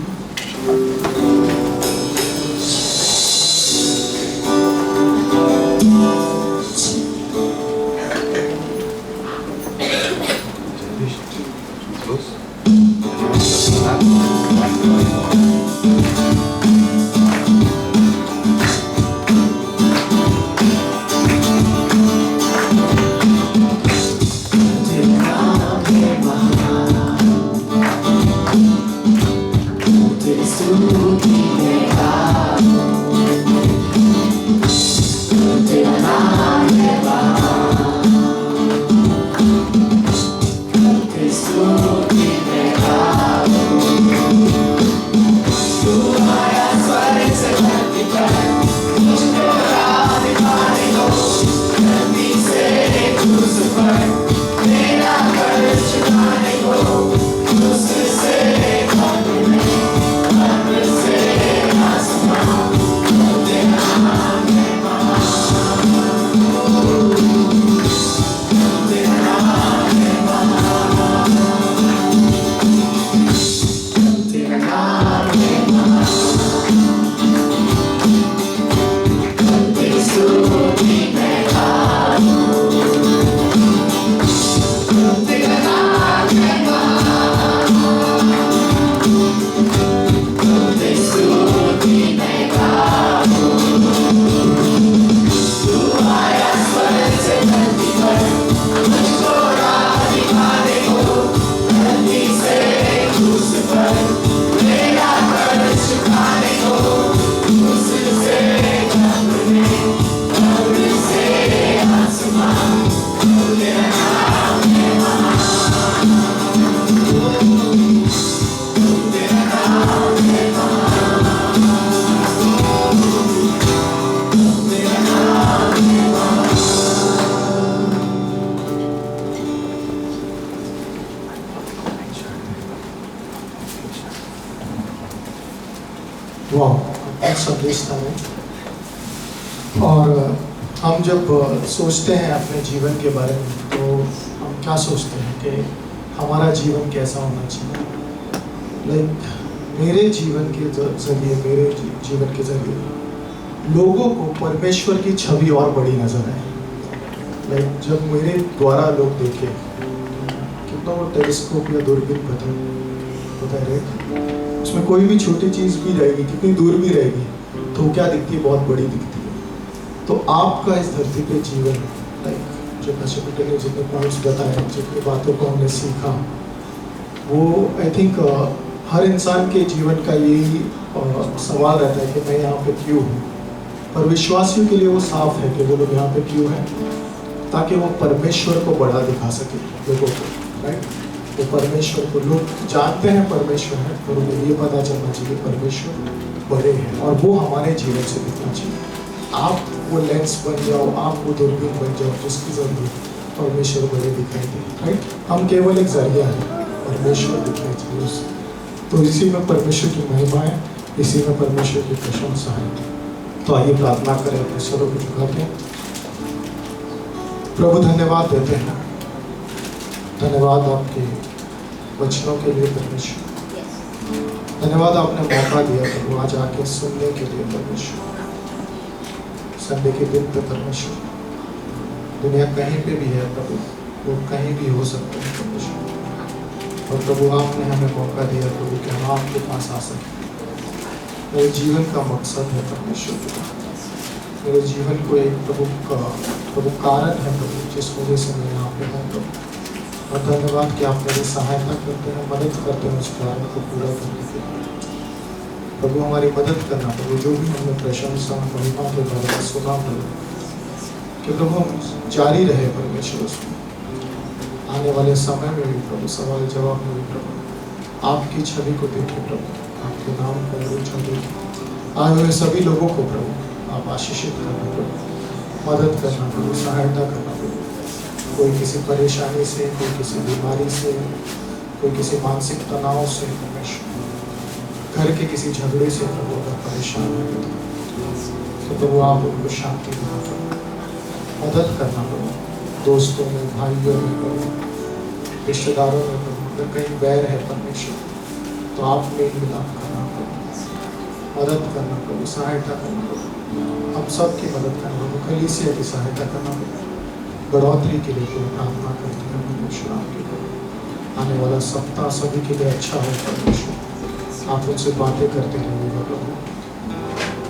वाह, बहुत संदेश था वो। और हम जब सोचते हैं अपने जीवन के बारे में तो हम क्या सोचते हैं कि हमारा जीवन कैसा होना चाहिए। लाइक मेरे जीवन के जरिए, मेरे जीवन के जरिए लोगों को परमेश्वर की छवि और बड़ी नजर आए। लाइक जब मेरे द्वारा लोग देखे कितना वो टेलीस्कोप या दूरबीन पता है, उसमें कोई भी छोटी चीज़ भी रहेगी, कितनी दूर भी रहेगी तो क्या दिखती है, बहुत बड़ी दिखती है। तो आपका इस धरती पे जीवन, लाइक जो हॉस्पिटल ने जितने पॉइंट्स बताए, जितनी बातों को हमने सीखा, वो आई थिंक हर इंसान के जीवन का यही सवाल रहता है कि मैं यहाँ पे क्यों हूँ। पर विश्वासियों के लिए वो साफ है कि वो लोग यहाँ पे क्यों हैं, ताकि वो परमेश्वर को बड़ा दिखा सके लोगों को, राइट। वो परमेश्वर को लोग जानते हैं परमेश्वर है, पर उन्हें ये पता चलना चाहिए परमेश्वर बड़े हैं और वो हमारे जीवन से दिखना चाहिए। आप वो लेंस बन जाओ, आप वो दूरबीन बन जाओ जिसकी जरिए परमेश्वर बड़े दिखाई दे, राइट। हम केवल एक जरिया है, परमेश्वर दिखना चाहिए उससे। तो इसी में परमेश्वर की महिमा है, इसी में परमेश्वर की प्रशंसा है। तो आइए प्रार्थना करें, अपने स्वरों को झुकाते हैं। प्रभु धन्यवाद देते हैं, धन्यवाद आपके वचनों के लिए परमेश्वर, धन्यवाद आपने मौका दिया प्रभु आज आके सुनने के लिए परमेश्वर। संडे के दिन पे परमेश्वर, दुनिया कहीं पे भी है प्रभु, वो कहीं भी हो सकते हैं परमेश्वर, और प्रभु आपने हमें मौका दिया प्रभु कि हम आपके पास आ सकें। मेरे जीवन का मकसद है परमेश्वर, मेरे जीवन को एक प्रभु कारण है प्रभु, जिस वजह से मैं यहाँ पे हूँ प्रभु। और धन्यवाद कि आप मेरी सहायता करते हैं, मदद करते हैं उस कारण को पूरा करने के लिए। प्रभु हमारी मदद करना प्रभु, जो भी हमने प्रशंसा महिमा के बारे में सुना प्रभु, कि प्रभु हम जारी रहे परमेश्वर उसमें। आने वाले समय में भी प्रभु, सवाल जवाब में भी प्रभु आपकी छवि को देखें प्रभु, आपके नाम को ऊंचा देखें। आए हुए सभी लोगों को प्रभु आप आशीषित करना प्रभु, मदद करना प्रभु, सहायता करना प्रभु। कोई किसी परेशानी से, कोई किसी बीमारी से, कोई किसी मानसिक तनाव से परमेश्वर, घर के किसी झगड़े से प्रभु अगर परेशान है तो प्रभु आप उनको शांति देना प्रभु, मदद करना प्रभु। दोस्तों में, भाइयों में प्रभु, रिश्तेदारों में प्रभु, अगर कहीं बैर है परमेश्वर तो आप मेल मिलाप करना प्रभु, मदद करना प्रभु, सहायता करना प्रभु, हम सब की मदद करना प्रभु, कलीसिया की सहायता करना प्रभु। बढ़ोतरी के लिए प्रभु प्रार्थना करते हैं परमेश्वर आपके प्रभु। आने वाला सप्ताह सभी के लिए अच्छा हो परमेश्वर, आप उनसे बातें करते रहिएगा प्रभु,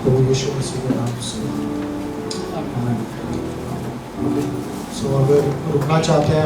प्रभु यीशु मसीह के नाम से आमीन। सो अगर रुकना चाहते हैं